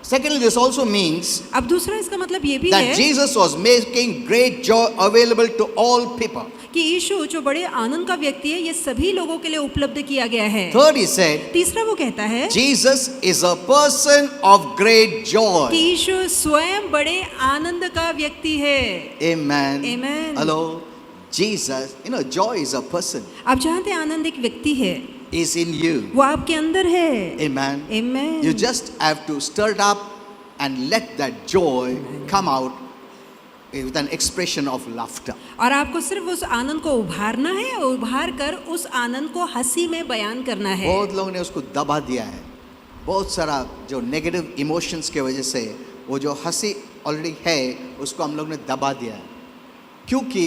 Secondly, this also means अब दूसरा इसका मतलब ये भी that है Jesus was making great joy available to all people. कि यीशु जो बड़े आनंद का व्यक्ति है ये सभी लोगों के लिए उपलब्ध किया गया है। Third, he said, तीसरा वो कहता है Jesus is a person of great कि joy. यीशु स्वयं बड़े आनंद का व्यक्ति है। Amen. Amen. Hello. Jesus, joy is a person. आप जानते हैं आनंद एक व्यक्ति है, Is in you. वो आपके अंदर है। Amen. Amen. You just have to stir it up and let that joy come out with an expression of laughter. और आपको सिर्फ उस आनंद को उभारना है और उभार कर उस आनंद को हंसी में बयान करना है। बहुत लोगों ने उसको दबा दिया है। बहुत सारा जो नेगेटिव इमोशंस के वजह से वो जो हंसी ऑलरेडी है उसको हम लोग ने दबा दिया है, क्योंकि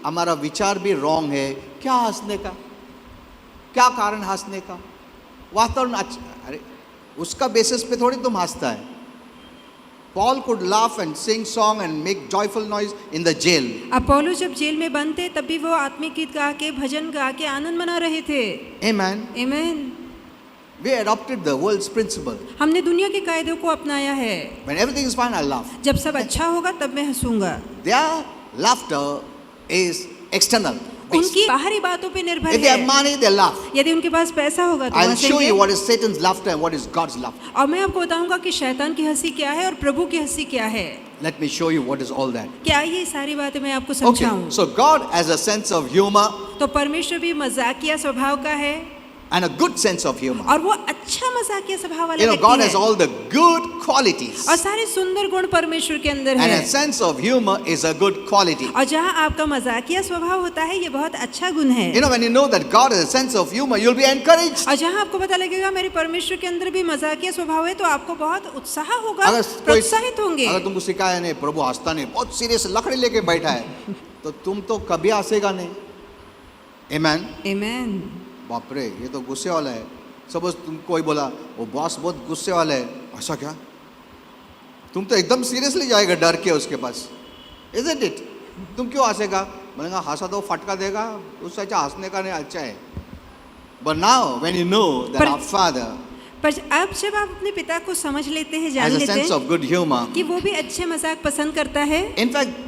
हमारा विचार भी रॉन्ग है। क्या हंसने का, क्या कारण हंसने का, वातावरण अच्छा, अरे उसका बेसिस पे थोड़ी तुम हंसता है। Paul could laugh and sing song and make joyful noise in the jail. अब पौलुस जब जेल में बंद थे तब भी वो आत्मिक गीत गा के भजन गा के आनंद मना रहे थे। Amen. आमीन। We adopted the world's principle. हमने दुनिया के कायदों को अपनाया है। When everything is fine, I'll laugh. जब सब अच्छा होगा तब मैं हंसूंगा। Their laughter is external. उनकी बाहरी बातों पे निर्भर If they have है। money, they laugh. यदि उनके पास पैसा होगा तो I'll show you हंसेंगे। what is Satan's laughter and what is God's laughter. और मैं आपको बताऊंगा कि शैतान की हंसी क्या है और प्रभु की हंसी क्या है। Let me show you what is all that. क्या ये सारी बातें मैं आपको Okay, समझाऊं? so God has a sense of humor तो परमेश्वर भी मजाकिया स्वभाव का है and a good sense of humor. और वो अच्छा मजाकिया स्वभाव वाला You know, God व्यक्ति has है। all the good qualities. और सारे सुंदर गुण परमेश्वर के अंदर And है। a sense of humor is a good quality. और जहाँ आपका मजाकिया स्वभाव होता है ये बहुत अच्छा गुण है। You know, when you know that God has a sense of humor, you'll be encouraged. और जहाँ आपको पता लगेगा मेरे परमेश्वर के अंदर भी मजाकिया स्वभाव है तो आपको बहुत उत्साह होगा, अगर प्रोत्साहित होंगे। अगर तुमको सिखाया नहीं, प्रभु हंसता नहीं, बहुत सीरियस लकड़ी लेके बैठा है, तो तुम तो कभी हंसेगा नहीं। Amen. आमीन। बाप रे, ये तो गुस्से वाला है। सपोज तुम कोई बोला वो बॉस बहुत गुस्से वाला है, ऐसा क्या? तुम तो एकदम सीरियसली जाएगा डर के उसके पास। Isn't it? तुम क्यों हंसेगा? बोलेगा हंसा तो फटका देगा, उससे अच्छा हंसने का नहीं अच्छा है। But now when you know that our Father पर अब जब आप अपने पिता को समझ लेते हैं, जान has a लेते sense हैं of good humor, कि वो भी अच्छे मजाक पसंद करता है। in fact,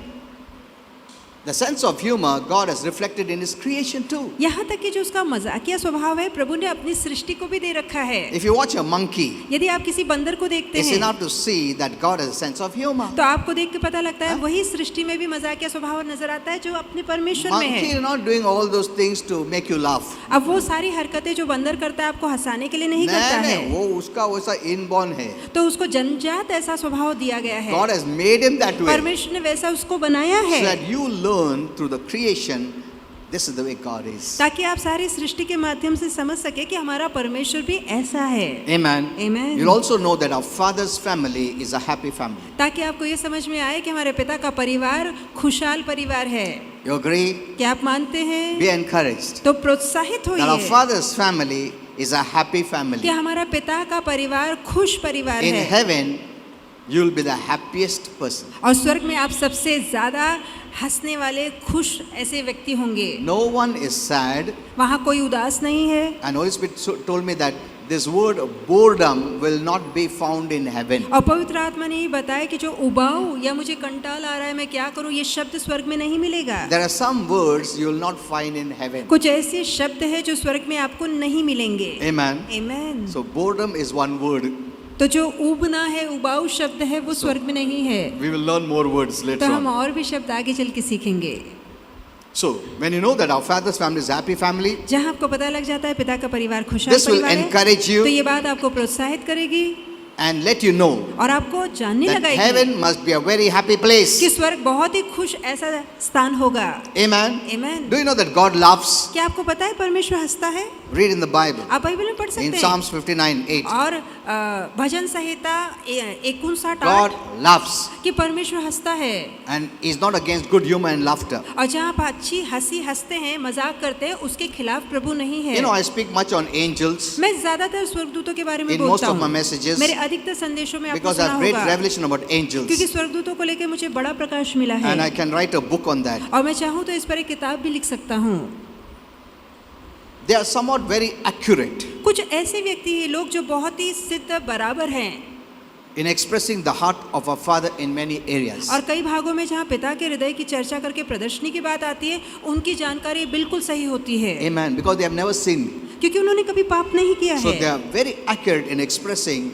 the sense of humor God has reflected in His creation too. यहाँ तक कि जो उसका मजाकिया स्वभाव है प्रभु ने अपनी सृष्टि को भी दे रखा है। If you watch a monkey, यदि आप किसी बंदर को देखते it's हैं enough to see that God has a sense of humor. तो आपको देख के पता लगता है वही सृष्टि में भी मजाकिया स्वभाव नजर आता है जो अपने परमेश्वर में Monkey है। is not doing all those things to make you laugh. अब वो सारी हरकतें जो बंदर करता है आपको हंसाने के लिए नहीं करता नहीं, है, वो उसका वैसा इनबॉर्न है. तो उसको जन्मजात ऐसा स्वभाव दिया गया है। God has made him that way. परमेश्वर ने वैसा उसको बनाया So है that you learn through the creation, this is the way God is. ताकि आप सारी सृष्टि के माध्यम से समझ सके कि हमारा परमेश्वर भी ऐसा है। Amen. Amen. You'll also know that our Father's family is a happy family. ताकि आपको ये समझ में आए कि हमारे पिता का परिवार खुशहाल परिवार है। You agree? क्या आप मानते हैं? Be encouraged. तो प्रोत्साहित That our होइए Father's family is a happy कि family. हमारा पिता का परिवार खुश परिवार In है heaven, you'll be the happiest person. और स्वर्ग में आप सबसे ज्यादा हंसने वाले खुश ऐसे व्यक्ति होंगे। No one is sad. वहाँ कोई उदास नहीं है। And Holy Spirit told me that this word boredom will not be found in heaven. और पवित्र आत्मा ने ये बताया कि जो उबाऊ या मुझे कंटाल आ रहा है मैं क्या करूं ये शब्द स्वर्ग में नहीं मिलेगा। There are some words you will not find in heaven. कुछ ऐसे शब्द है जो स्वर्ग में आपको नहीं मिलेंगे। Amen. आमीन। So boredom is one word. तो जो उबना है उबाऊ शब्द है वो स्वर्ग में नहीं है। We will learn more words later तो हम on. और भी शब्द आगे चल के सीखेंगे। So when you know that our Father's family is a happy family, जहाँ आपको पता लग जाता है पिता का परिवार खुशहाल this will परिवार है, encourage you तो ये बात आपको प्रोत्साहित करेगी and let you know और आपको जानने that लगाएगी heaven must be a very happy place. कि स्वर्ग बहुत ही खुश ऐसा स्थान होगा। Amen. आमीन। Do you know that God laughs? क्या आपको पता है परमेश्वर हंसता है? Read in the Bible. आप बाइबल में पढ़ In सकते हैं। Psalms 59:8. और भजन संहिता 59:8 God laughs कि परमेश्वर हंसता है and is not against good humor and laughter. और जहाँ आप अच्छी हंसी हंसते हैं मजाक करते हैं उसके खिलाफ प्रभु नहीं है। You know, I speak much on angels मैं ज्यादातर स्वर्गदूतों के बारे में in most बोलता of my हूँ। messages मेरे अधिकतर संदेशों में आपने because I सुना have great होगा revelation about angels क्योंकि स्वर्गदूतों को लेकर मुझे बड़ा प्रकाश मिला है and I can write a book on that. और मैं चाहूँ तो इस पर एक किताब भी लिख सकता हूँ। They are somewhat very accurate कुछ ऐसे व्यक्ति हैं लोग जो बहुत ही सिद्ध बराबर हैं in expressing the heart of our Father in many areas. और कई भागों में जहाँ पिता के हृदय की चर्चा करके प्रदर्शनी की बात आती है उनकी जानकारी बिल्कुल सही होती है Amen. Because they have never sinned. क्योंकि उन्होंने कभी पाप नहीं किया So they है। are very accurate in expressing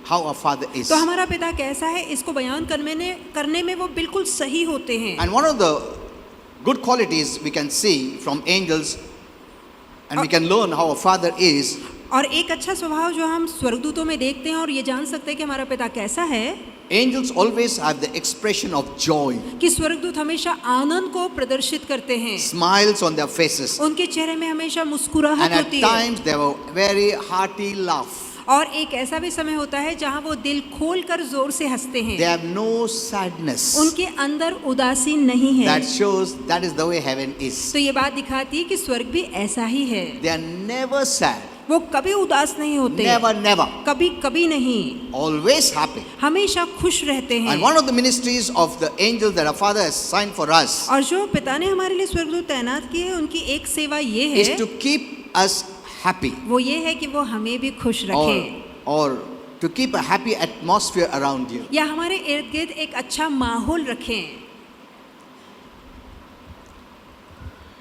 how our Father is. तो हमारा पिता कैसा है इसको बयान करने में वो बिल्कुल सही होते हैं। And one of the good qualities we can see from angels and we can learn how our Father is और एक अच्छा स्वभाव जो हम स्वर्गदूतों में देखते हैं और ये जान सकते हैं कि हमारा पिता कैसा है angels always have the expression of joy, कि स्वर्गदूत हमेशा आनंद को प्रदर्शित करते हैं। smiles on their faces, उनके चेहरे में हमेशा and मुस्कुराहट at होती है times they have a very hearty laugh. और एक ऐसा भी समय होता है जहाँ वो दिल खोल कर जोर से हंसते They हैं। have no sadness. उनके अंदर उदासी नहीं है। That shows that is the way heaven is. तो ये बात दिखाती है कि स्वर्ग भी ऐसा ही है। They are never sad. वो कभी उदास नहीं होते, Never, never. कभी कभी नहीं, Always happy. हमेशा खुश रहते हैं। And one of the ministries of the angels that our Father has signed for us और जो पिता ने हमारे लिए स्वर्गदूत तैनात किए हैं, उनकी एक सेवा ये is है, to keep us happy, वो ये है कि वो हमें भी खुश रखें, or to keep a happy atmosphere around you. या हमारे इर्द गिर्द एक अच्छा माहौल रखें,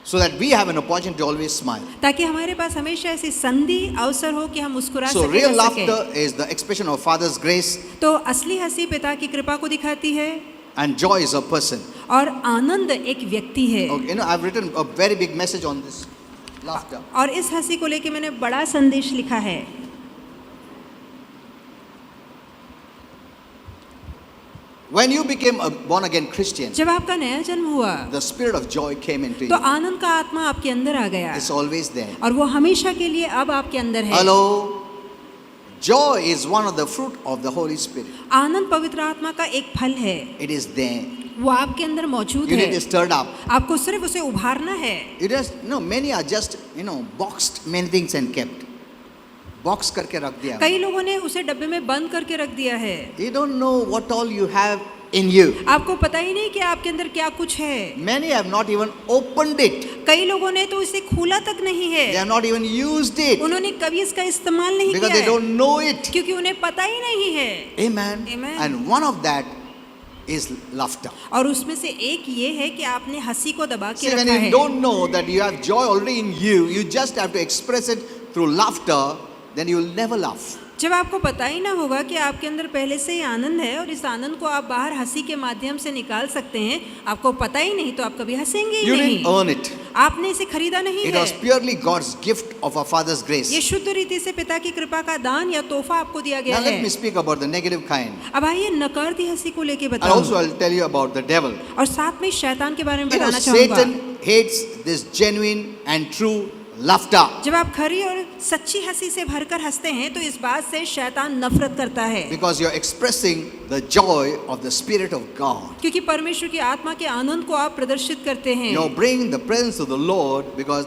So that we have an opportunity to always smile. ताकि हमारे पास हमेशा ऐसी संधि अवसर हो कि हम मुस्कुरा So सकें, real हंस सकें। laughter is the expression of Father's grace, तो असली हंसी पिता की कृपा को दिखाती है, and joy is a person. और आनंद एक व्यक्ति है। Okay, you know, I've written a very big message on this laughter. और इस हंसी को लेके मैंने बड़ा संदेश लिखा है। When you became a born-again Christian, जब आपका नया जन्म हुआ, the spirit of joy came into तो you. आनंद का आत्मा आपके अंदर आ गया, It's always there. और वो हमेशा के लिए अब आपके अंदर है। Hello. Joy is one of the fruit of the Holy Spirit. आनंद पवित्र आत्मा का एक फल है, It is there. वो आपके अंदर मौजूद You है, need to stir it up. आपको सिर्फ उसे उभारना है। It is no. Many are just boxed many things and kept. Box करके रख दिया. कई लोगों ने उसे डब्बे में बंद करके रख दिया है। You don't know what all you have in you. आपको पता ही नहीं कि आपके अंदर क्या कुछ है। Many have not even opened it. कई लोगों ने तो इसे खोला तक नहीं They है, have not even used it उन्होंने कभी इसका इस्तेमाल नहीं because किया they है, don't know it. क्योंकि उन्हें पता ही नहीं है। Amen. Amen. And one of that is laughter. और उसमें से एक ये है कि आपने हंसी को दबा के See, when रखा you है। don't know that you have joy already in you, you just have to express it through laughter, then you will never laugh. जब आपको पता ही ना होगा कि आपके अंदर पहले से ही आनंद है और इस आनंद को आप बाहर हंसी के माध्यम से निकाल सकते हैं, आपको पता ही नहीं तो आप कभी हंसेंगे ही You नहीं। didn't earn it. आपने इसे खरीदा नहीं It है, was purely God's gift of our Father's ये grace. शुद्ध रीति से पिता की कृपा का दान या तोहफा आपको दिया गया Now let है। me speak about the negative kind. अब आइए नकारती हंसी को लेके And also बताऊं, I'll tell you about the devil. और साथ में शैतान के बारे में You know, बताना चाहूंगा। Satan hates this genuine and true laughter. जब आप खरी और सच्ची हंसी से भरकर हंसते हैं तो इस बात से शैतान नफरत करता है, Because you're expressing the joy of the Spirit of God. क्योंकि परमेश्वर की आत्मा के आनंद को आप प्रदर्शित करते हैं। You're bringing the presence of the Lord because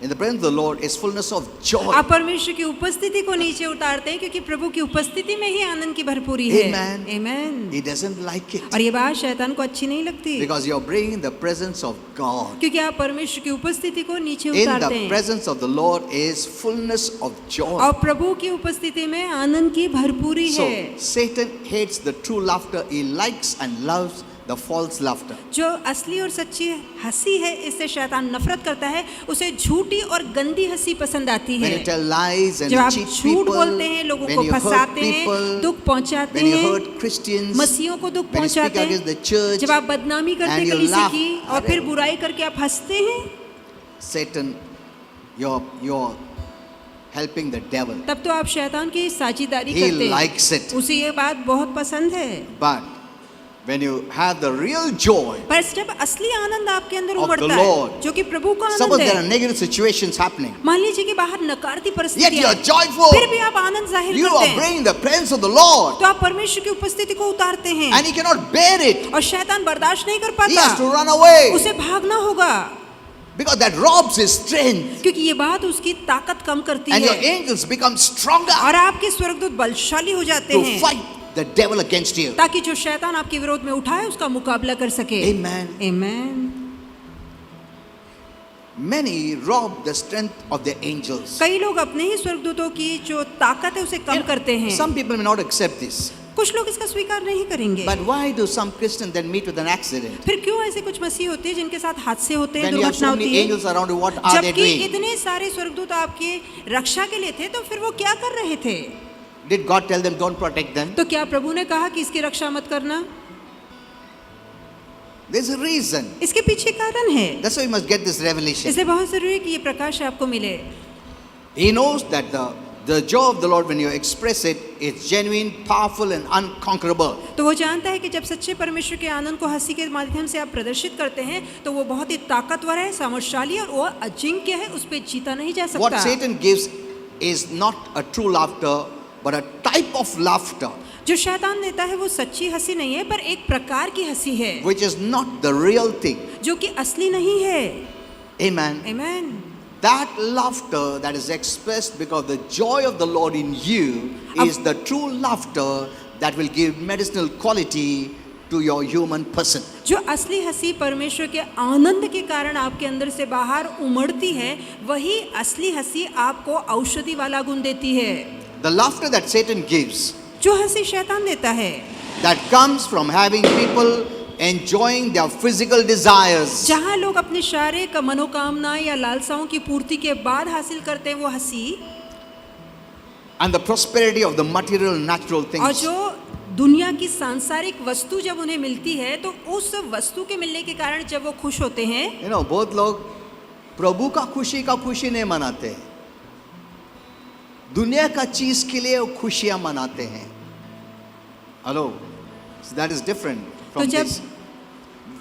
in the presence of the Lord is fullness of joy. आप परमेश्वर की उपस्थिति को नीचे उतारते हैं, क्योंकि प्रभु की उपस्थिति में ही आनंद की भरपूरी है। Amen. Amen. He doesn't like it और ये बात शैतान को अच्छी नहीं लगती, because you're bringing the presence of God. क्योंकि आप परमेश्वर की उपस्थिति को नीचे In उतारते the हैं, presence of the Lord is fullness of joy. और प्रभु की उपस्थिति में आनंद की भरपूरी So है। Satan hates the true laughter. He likes and loves the false laughter. जो असली और सच्ची हंसी है, इससे शैतान नफरत करता है, उसे झूठी और गंदी हंसी पसंद आती When है। you tell lies and जब you आप cheat झूठ people, बोलते हैं, लोगों when को you hurt फंसाते हैं, people, दुख पहुंचाते when you हैं, hurt Christians, मसीहों को दुख when you speak पहुंचाते against the हैं, church, जब आप बदनामी करते and हैं you कलीसिया laugh, की और फिर बुराई करके आप हंसते हैं, Satan, you're helping the devil. तब तो आप शैतान की साझेदारी He करते हैं। likes it. उसे ये बात बहुत पसंद है। But when you have the real joy, पर जब असली आनंद आपके अंदर Of the उमड़ता है, Lord. जो कि प्रभु का suppose आनंद there are है, negative situations happening, मान लीजिए कि बाहर नकारती yet परिस्थितियां you are हैं, joyful. फिर भी आप आनंद जाहिर You करते are हैं, bringing the presence of the Lord, तो आप परमेश्वर की उपस्थिति को उतारते हैं, and he cannot bear it. और शैतान बर्दाश्त नहीं कर He has to पाता, run away उसे भागना होगा, because that robs his strength, क्योंकि ये बात उसकी ताकत कम करती and your है, angels become stronger और आपके स्वर्गदूत बलशाली हो जाते to हैं, fight the devil against you. ताकि जो शैतान आपके विरोध में उठाए उसका मुकाबला कर सके। Amen. आमीन। Many rob the strength of their angels. कई लोग अपने ही स्वर्गदूतों की जो ताकत है उसे कम करते हैं। Some people may not accept this. कुछ लोग इसका स्वीकार नहीं करेंगे। But why do some Christians then meet with an accident? फिर क्यों ऐसे कुछ मसीह होते हैं जिनके साथ हादसे होते हैं, When you have दुर्घटना so होती many है, angels around you, what are they जबकि doing? इतने सारे स्वर्गदूत आपके रक्षा के लिए थे, तो फिर वो क्या कर रहे थे? Did God tell them don't protect them? तो क्या प्रभु ने कहा कि इसकी रक्षा मत करना? There's a reason. इसके पीछे कारण है। That's why you must get this revelation. इसलिए बहुत जरूरी है कि ये प्रकाश आपको मिले। He knows that the joy of the Lord, when you express it, is genuine, powerful, and unconquerable. तो वो जानता है कि जब सच्चे परमेश्वर के आनंद को हंसी के माध्यम से आप प्रदर्शित करते हैं, तो वो बहुत ही ताकतवर है, सामर्थ्यशाली है, और वो अजिंक्य है, उस पे जीता नहीं जा What सकता। Satan gives is not a true laughter, but a type of laughter, जो शैतान देता है वो सच्ची हंसी नहीं है, पर एक प्रकार की हंसी है, which is not the real thing. जो कि असली नहीं है। Amen. आमीन। that laughter that is expressed because the joy of the Lord in you is the true laughter that will give medicinal quality to your human person. जो असली हंसी परमेश्वर के आनंद के कारण आपके अंदर से बाहर उमड़ती है, वही असली हंसी आपको औषधि वाला गुण देती है। The laughter that Satan gives, जो हंसी शैतान देता है, that comes from having people enjoying their physical desires, जहाँ लोग अपनी शारीरिक मनोकामनाएं या लालसाओं की पूर्ति के बाद हासिल करते हैं वो हंसी, and the prosperity of the material natural और things. जो दुनिया की सांसारिक वस्तु जब उन्हें मिलती है तो उस वस्तु के मिलने के कारण जब वो खुश होते हैं, You know, बहुत लोग प्रभु का खुशी नहीं मनाते हैं, दुनिया का चीज के लिए वो खुशियां मनाते हैं। Hello, so that is different from तो जब this.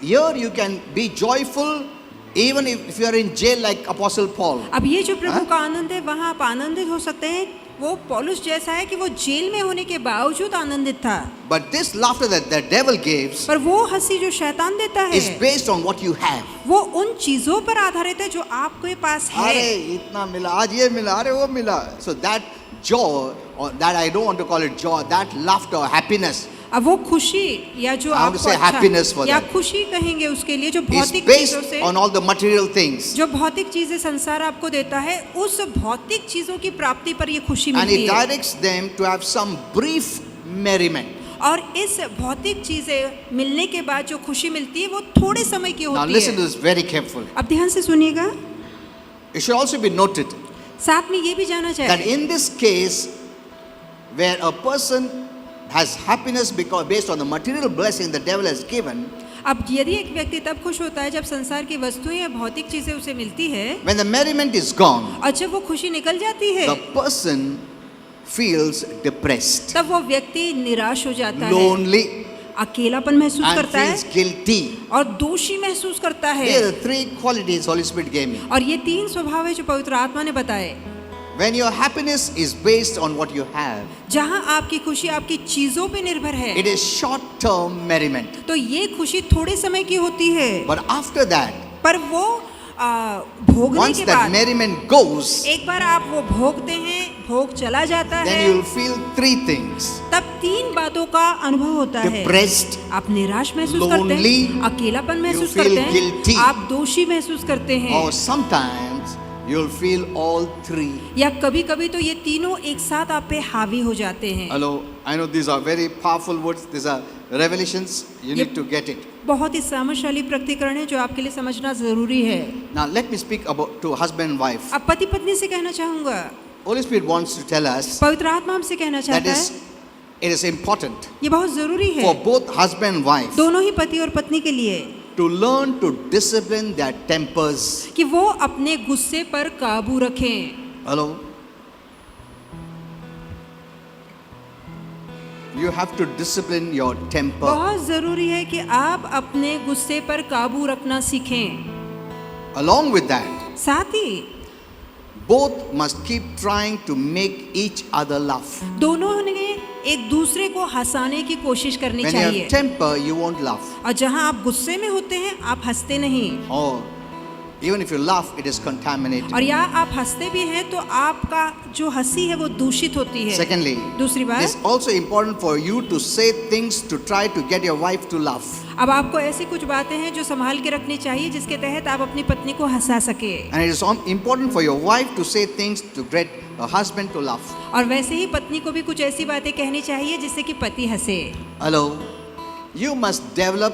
Here you can be joyful even if you are in jail like Apostle Paul. अब ये जो प्रभु का आनंद है वहाँ आप आनंदित हो सकते हैं, वो पौलुस जैसा है कि वो जेल में होने के बावजूद आनंदित था। But this laughter that the devil gives पर वो हंसी जो शैतान देता है is based on what you have. वो उन चीजों पर आधारित है जो आपके पास है। अरे इतना मिला, आज ये मिला, अरे वो मिला. So that joy, or that I don't want to call it joy, that laughter, happiness, अब वो खुशी या जो I want to आपको say happiness for या that. खुशी कहेंगे उसके लिए जो is भौतिक based चीजों से on all the material things. जो भौतिक चीजें संसार आपको देता है, उस भौतिक चीजों की प्राप्ति पर ये खुशी And मिलती it है। directs them to have some brief merriment. और इस भौतिक चीजें मिलने के बाद जो खुशी मिलती है वो थोड़े समय की Now होती listen to है। this very careful. अब ध्यान से सुनिएगा, It should also be noted साथ में ये भी जाना that चाहिए in this case, where a person has happiness because based on the material blessing the devil has given, अब यदि एक व्यक्ति तब खुश होता है जब संसार की वस्तुएं या भौतिक चीजें उसे मिलती है, when the merriment is gone, और जब वो खुशी निकल जाती है the person feels depressed, तब वो व्यक्ति निराश हो जाता है, lonely, अकेलापन महसूस and करता feels है guilty. और दोषी महसूस करता These are है। the three qualities Holy Spirit gave me. और ये तीन स्वभाव है जो पवित्र आत्मा ने बताए। When your happiness is based on what you have, जहाँ आपकी खुशी आपकी चीजों पे निर्भर है, it is short-term merriment. तो ये खुशी थोड़े समय की होती है, But after that, पर वो भोगने once के that बाद merriment goes, एक बार आप वो भोगते हैं, भोग चला जाता then है, you'll feel three things. तब तीन बातों का अनुभव होता है। Depressed, आप निराश महसूस करते हैं, lonely, अकेलापन महसूस feel करते हैं, guilty. आप दोषी महसूस करते हैं, or sometimes you'll feel all three. या कभी कभी तो ये तीनों एक साथ आप पे हावी हो जाते हैं। Hello, I know these are very powerful words. These are revelations. You need to get it. बहुत ही सामर्थ्यशाली प्रतीकरण है जो आपके लिए समझना जरूरी है। Now let me speak about to husband and wife. अब पति पत्नी से कहना चाहूंगा, Holy Spirit wants to tell us पवित्र आत्मा हमसे कहना that चाहता is, है it is important ये बहुत जरूरी है for both husband and wife दोनों ही पति और पत्नी के लिए to learn to discipline their tempers. कि वो अपने गुस्से पर काबू रखें। Hello? You have to discipline your temper. बहुत जरूरी है कि आप अपने गुस्से पर काबू रखना सीखें। Along with that, साथ ही both must keep trying to make each other laugh. दोनों ने एक दूसरे को हंसाने की कोशिश करनी When you चाहिए। have temper, you won't laugh. और जहाँ आप गुस्से में होते हैं आप हंसते नहीं, Or even if you laugh, it is contaminated. और या आप हंसते भी हैं तो आपका जो हंसी है वो दूषित होती है। Secondly, दूसरी बात, it's also important for you to say things to try to get your wife to laugh. अब आपको ऐसी कुछ बातें हैं जो संभाल के रखनी चाहिए जिसके तहत आप अपनी पत्नी को हंसा सके। And it is important for your wife to say things to get her husband to laugh. और वैसे ही पत्नी को भी कुछ ऐसी बातें कहनी चाहिए जिससे कि पति हंसे। Hello? You must develop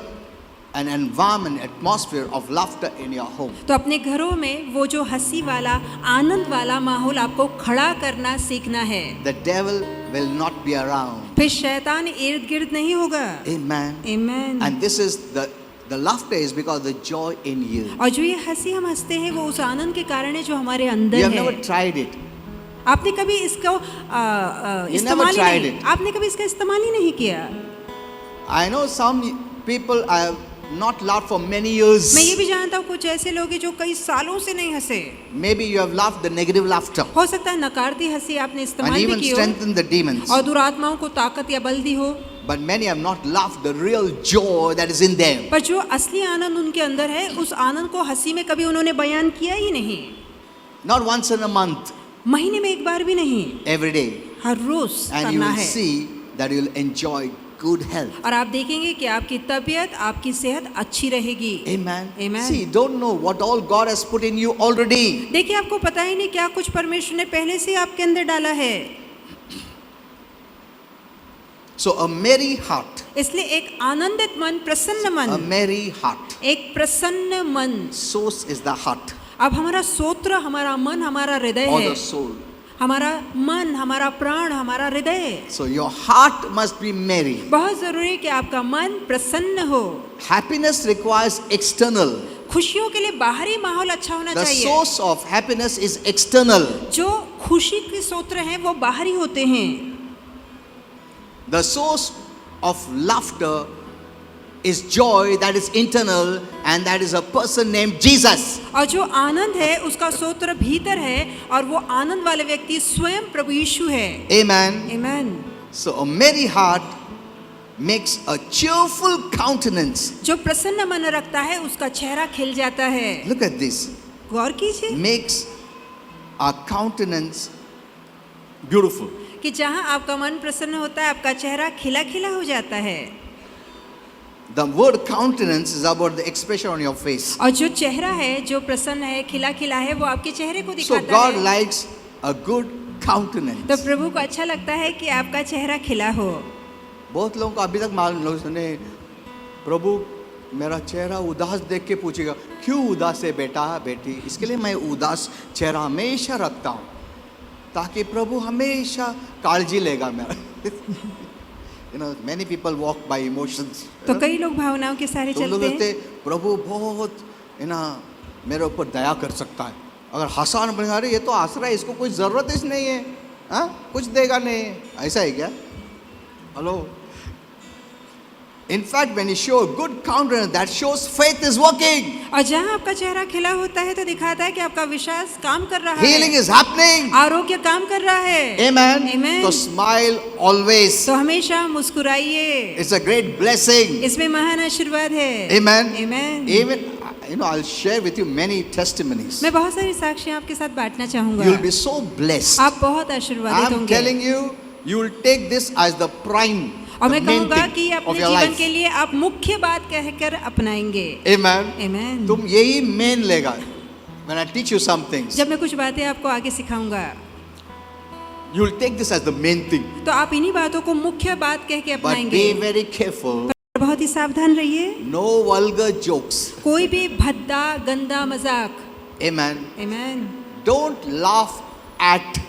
an environment, atmosphere of laughter in your home. तो अपने घरों में वो जो हंसी वाला आनंद वाला माहौल आपको खड़ा करना सीखना है। The devil will not be around. फिर शैतान इर्द गिर्द नहीं होगा। Amen. Amen. And this is the laughter is because the joy in you. और जो ये हंसी हम हंसते हैं वो उस आनंद के कारण है जो हमारे You अंदर have never है। tried it. आपने कभी इसको इस्तेमाल ही tried नहीं, it. आपने कभी इसका इस्तेमाल ही नहीं किया। I know some people have not laughed for many years. मैं ये भी जानता हूँ कुछ ऐसे लोग हैं जो कई सालों से नहीं हंसे। Maybe you have laughed the negative laughter हो सकता है नकारती हंसी आपने and इस्तेमाल भी even की हो strengthened the demons. और दुरात्माओं को ताकत या बल दी हो, But many have not laughed the real joy that is in them. पर जो असली आनंद उनके अंदर है उस आनंद को हंसी में कभी उन्होंने बयान किया ही नहीं। not once in a month, महीने में एक बार भी नहीं, every day. Her rose And you करना will है। see that you will enjoy good health. और आप देखेंगे कि आपकी तबीयत, आपकी सेहत अच्छी रहेगी। Amen. Amen. See, don't know what all God has put in you already. देखिए, आपको पता ही नहीं क्या कुछ परमेश्वर ने पहले से आपके अंदर डाला है। So a merry heart, इसलिए एक आनंदित मन, प्रसन्न a मन, merry heart. एक प्रसन्न मन। Source is the heart अब हमारा सोत्र, हमारा मन, हमारा हृदय or है। the soul. हमारा मन, हमारा प्राण, हमारा हृदय। So your heart must be merry. बहुत जरूरी है कि आपका मन प्रसन्न हो। Happiness requires external. खुशियों के लिए बाहरी माहौल अच्छा होना The चाहिए। source of happiness is external. जो खुशी के स्रोत हैं वो बाहरी होते हैं। The source of laughter is joy that is internal, and that is a person named Jesus. और जो आनंद है उसका स्रोत भीतर है, और वो आनंद वाले व्यक्ति स्वयं प्रभु यीशु है। Amen. आमीन। So a merry heart makes a cheerful countenance. जो प्रसन्न मन रखता है उसका चेहरा खिल जाता है। Look at this. गौर कीजिए Makes our countenance beautiful. कि जहाँ आपका मन प्रसन्न होता है, आपका चेहरा खिला खिला हो जाता है। The word countenance is about the expression on your face. और जो चेहरा है, जो प्रसन्न है, खिला खिला है, वो आपके चेहरे को So दिखाता God है। likes a good countenance. तो प्रभु को अच्छा लगता है कि आपका चेहरा खिला हो। बहुत लोगों को अभी तक मालूम, लोग सुने, प्रभु मेरा चेहरा उदास देख के पूछेगा, क्यों उदास है बेटा बेटी? इसके लिए मैं उदास चेहरा हमेशा रखता हूँ, ताकि प्रभु हमेशा काळजी लेगा मेरा। You know, many people walk by emotions. तो कई लोग भावनाओं के सारे तुम लोग चलते कहते हैं। प्रभु बहुत मेरे ऊपर दया कर सकता है, अगर हंसा न बना रहे ये तो हंस रहा है, इसको कोई ज़रूरत ही नहीं है, हाँ कुछ देगा नहीं, ऐसा है क्या? Hello. In fact, when you show a good countenance, that shows faith is working. और जहाँ आपका चेहरा खिला होता है तो दिखाता है कि आपका विश्वास काम कर रहा Healing है, is happening. आरोग्य काम कर रहा है। Amen. Amen. So smile always. तो हमेशा मुस्कुराइए, It's a great blessing. इसमें महान आशीर्वाद है। Amen. Amen. Even I'll share with you many testimonies. मैं बहुत सारी साक्षियाँ आपके साथ बांटना चाहूँगा। You'll be so blessed. आप बहुत आशीर्वादित I'm होंगे। telling you, you will take this as the prime, और the मैं main कहूँगा thing कि of अपने your जीवन life. के लिए आप मुख्य बात कहकर अपनाएंगे। Amen. Amen. तुम यही main लेगा. When I teach you some things, जब मैं कुछ बातें आपको आगे सिखाऊंगा, you will take this as the main thing. तो आप इन्हीं बातों को मुख्य बात कह के But अपनाएंगे। be very careful. पर बहुत ही सावधान रहिए, No vulgar jokes. कोई भी भद्दा गंदा मजाक। Amen. Amen. Don't laugh at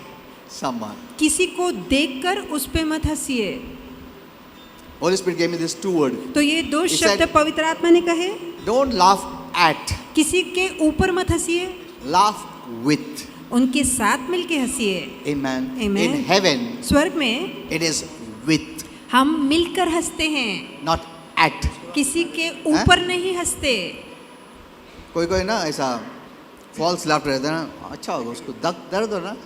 someone. किसी को देखकर उस पे मत हंसिए। Holy Spirit gave me this two word. तो ये दो He शब्द said- पवित्र आत्मा ने कहे, Don't laugh at. किसी के ऊपर मत हंसिए, Laugh with. उनके साथ मिलके हंसिए। Amen. Amen. In heaven, स्वर्ग में it is with, हम मिलकर हंसते हैं, not at. किसी के ऊपर नहीं हंसते। कोई कोई ना ऐसा फॉल्स लाफ्टर रहता है ना, अच्छा होगा उसको दर्द हो ना,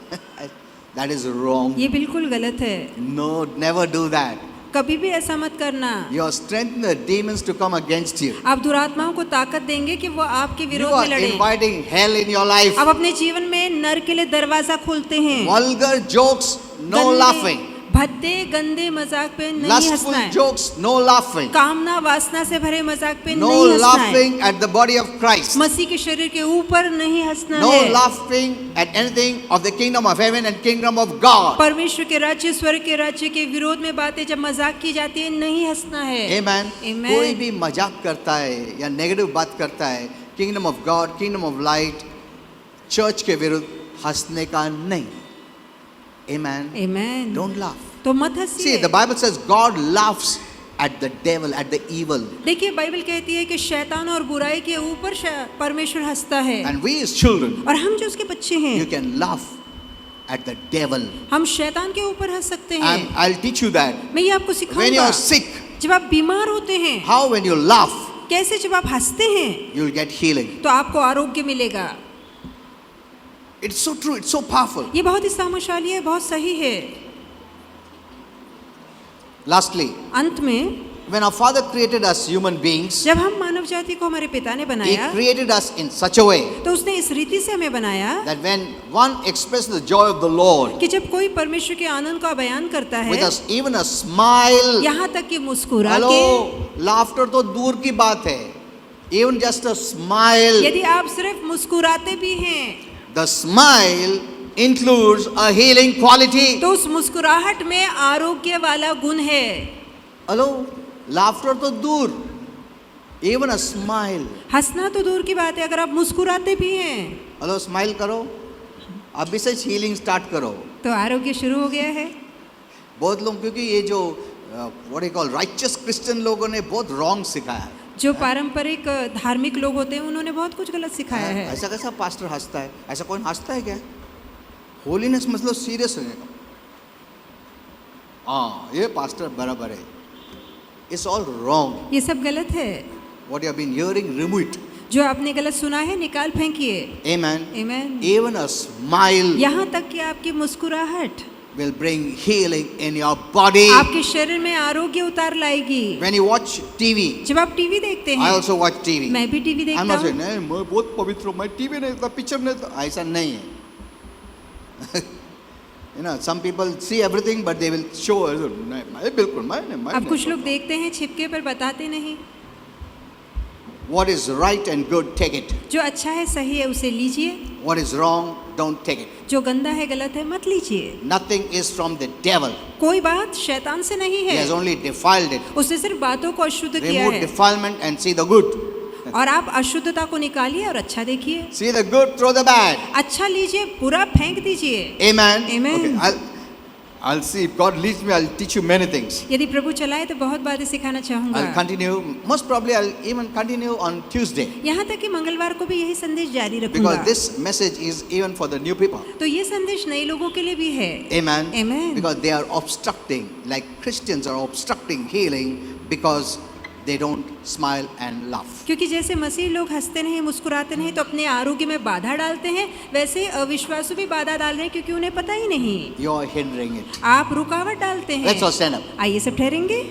that is wrong. ये बिल्कुल गलत है, No, never do that. कभी भी ऐसा मत करना। You are strengthening the demons to come against you. आप दुरात्माओं को ताकत देंगे कि वो आपके You विरोध में are लड़े। inviting hell in your life. आप अपने जीवन में नर के लिए दरवाजा खोलते हैं। Vulgar jokes, no गंदे- laughing. भद्दे गंदे मजाक पे नहीं Lustful हंसना है। jokes, no laughing. कामना वासना से भरे मजाक पे No नहीं हंसना है। laughing at the body of Christ. मसीह के शरीर के ऊपर नहीं हंसना No है। laughing at anything of the kingdom of heaven and kingdom of God. परमेश्वर के राज्य, स्वर्ग के राज्य के विरोध में बातें जब मजाक की जाती है, नहीं हंसना है। Amen. Amen. कोई भी मजाक करता है या नेगेटिव बात करता है, kingdom of God, kingdom of light, church के विरुद्ध हंसने का नहीं. Amen. Amen. Don't laugh. तो मत See, हंसिए। the Bible says God laughs at the devil, at the evil. देखिए, बाइबल कहती है कि शैतान और बुराई के ऊपर परमेश्वर हंसता है, And we as children, और हम जो उसके बच्चे you हैं, can laugh at the devil. हम शैतान के ऊपर हंस सकते And हैं। I'll teach you that. मैं ये आपको When you सिखाऊंगा। are sick, जब आप बीमार होते हैं, how when you laugh, कैसे जब आप हंसते हैं you will get healing. तो आपको आरोग्य मिलेगा। It's so true, it's so powerful. ये बहुत ही सामर्थ्यशाली है, बहुत सही है। Lastly, अंत में when our Father created us human beings, जब हम मानव जाति को हमारे पिता ने He बनाया created us in such a way तो उसने इस रीति से हमें बनाया that when one expresses the joy of the Lord कि जब कोई परमेश्वर के आनंद का बयान करता with है, even a smile, यहाँ तक कि मुस्कुरा hello, के, laughter तो दूर की बात है, even just a smile, यदि आप सिर्फ मुस्कुराते भी हैं the smile includes a healing quality. तो उस मुस्कुराहट में आरोग्य वाला गुण है। Hello, laughter तो दूर, even a smile. हंसना तो दूर की बात है, अगर आप मुस्कुराते भी हैं हेलो स्माइल करो, अभी से हीलिंग स्टार्ट करो। तो आरोग्य शुरू हो गया है। बहुत लोग, क्योंकि ये जो what you call righteous Christian लोगों ने बहुत रॉन्ग सिखाया है। जो पारंपरिक धार्मिक लोग होते हैं उन्होंने बहुत कुछ गलत सिखाया है। ऐसा कैसा पास्टर हंसता है, ऐसा कौन हंसता है क्या? होलीनेस मतलब सीरियस है। हाँ, ये पास्टर बराबर है। It's all wrong. ये सब गलत है। What you have been hearing, remove it. जो आपने गलत सुना है निकाल फेंकिए। आमेन। आमेन। इवन अ स्माइल यहाँ तक कि आपकी मुस्कुराहट will bring healing in your body. आपके शरीर में आरोग्य उतार लाएगी। When you watch TV, जब आप टीवी देखते I हैं, also watch TV. मैं भी टीवी I'm देखता not हूँ। saying, नहीं मैं बहुत पवित्र हूँ, मैं टीवी नहीं देखता, पिक्चर नहीं देखता, ऐसा नहीं है। You know, some people see everything, but they will show us, नहीं मैं बिल्कुल मैं नहीं। अब कुछ लोग देखते हैं छिपके पर बताते नहीं। What is right and good, take it. जो अच्छा है सही है उसे लीजिए, What is wrong, don't take it. जो गंदा है गलत है मत लीजिए। Nothing is from the devil. कोई बात शैतान से नहीं He है, has only defiled it. उसने सिर्फ बातों को अशुद्ध किया Remove है। defilement and see the good. और आप अशुद्धता को निकालिए और अच्छा देखिए। See the good, throw the bad. अच्छा लीजिए, बुरा फेंक दीजिए। Amen. Amen. Okay, I'll see if God leads me. I'll teach you many things. यदि प्रभु चलाए तो बहुत बातें सिखाना I'll चाहूँगा। continue. Most probably, I'll even continue on Tuesday यहाँ तक कि मंगलवार को भी यही संदेश जारी रखूंगा। because this message is even for the new people. तो ये संदेश नए लोगों के लिए भी है। Amen. Amen. Because they are obstructing, like Christians are obstructing healing because they don't smile and laugh. क्योंकि जैसे मसीह लोग हंसते नहीं मुस्कुराते नहीं तो अपने आरोग्य में बाधा डालते हैं, वैसे अविश्वासु भी बाधा डाल रहे हैं क्योंकि उन्हें पता ही नहीं। You are hindering it. आप रुकावट डालते हैं। Let's all stand up. आइए सब ठहरेंगे।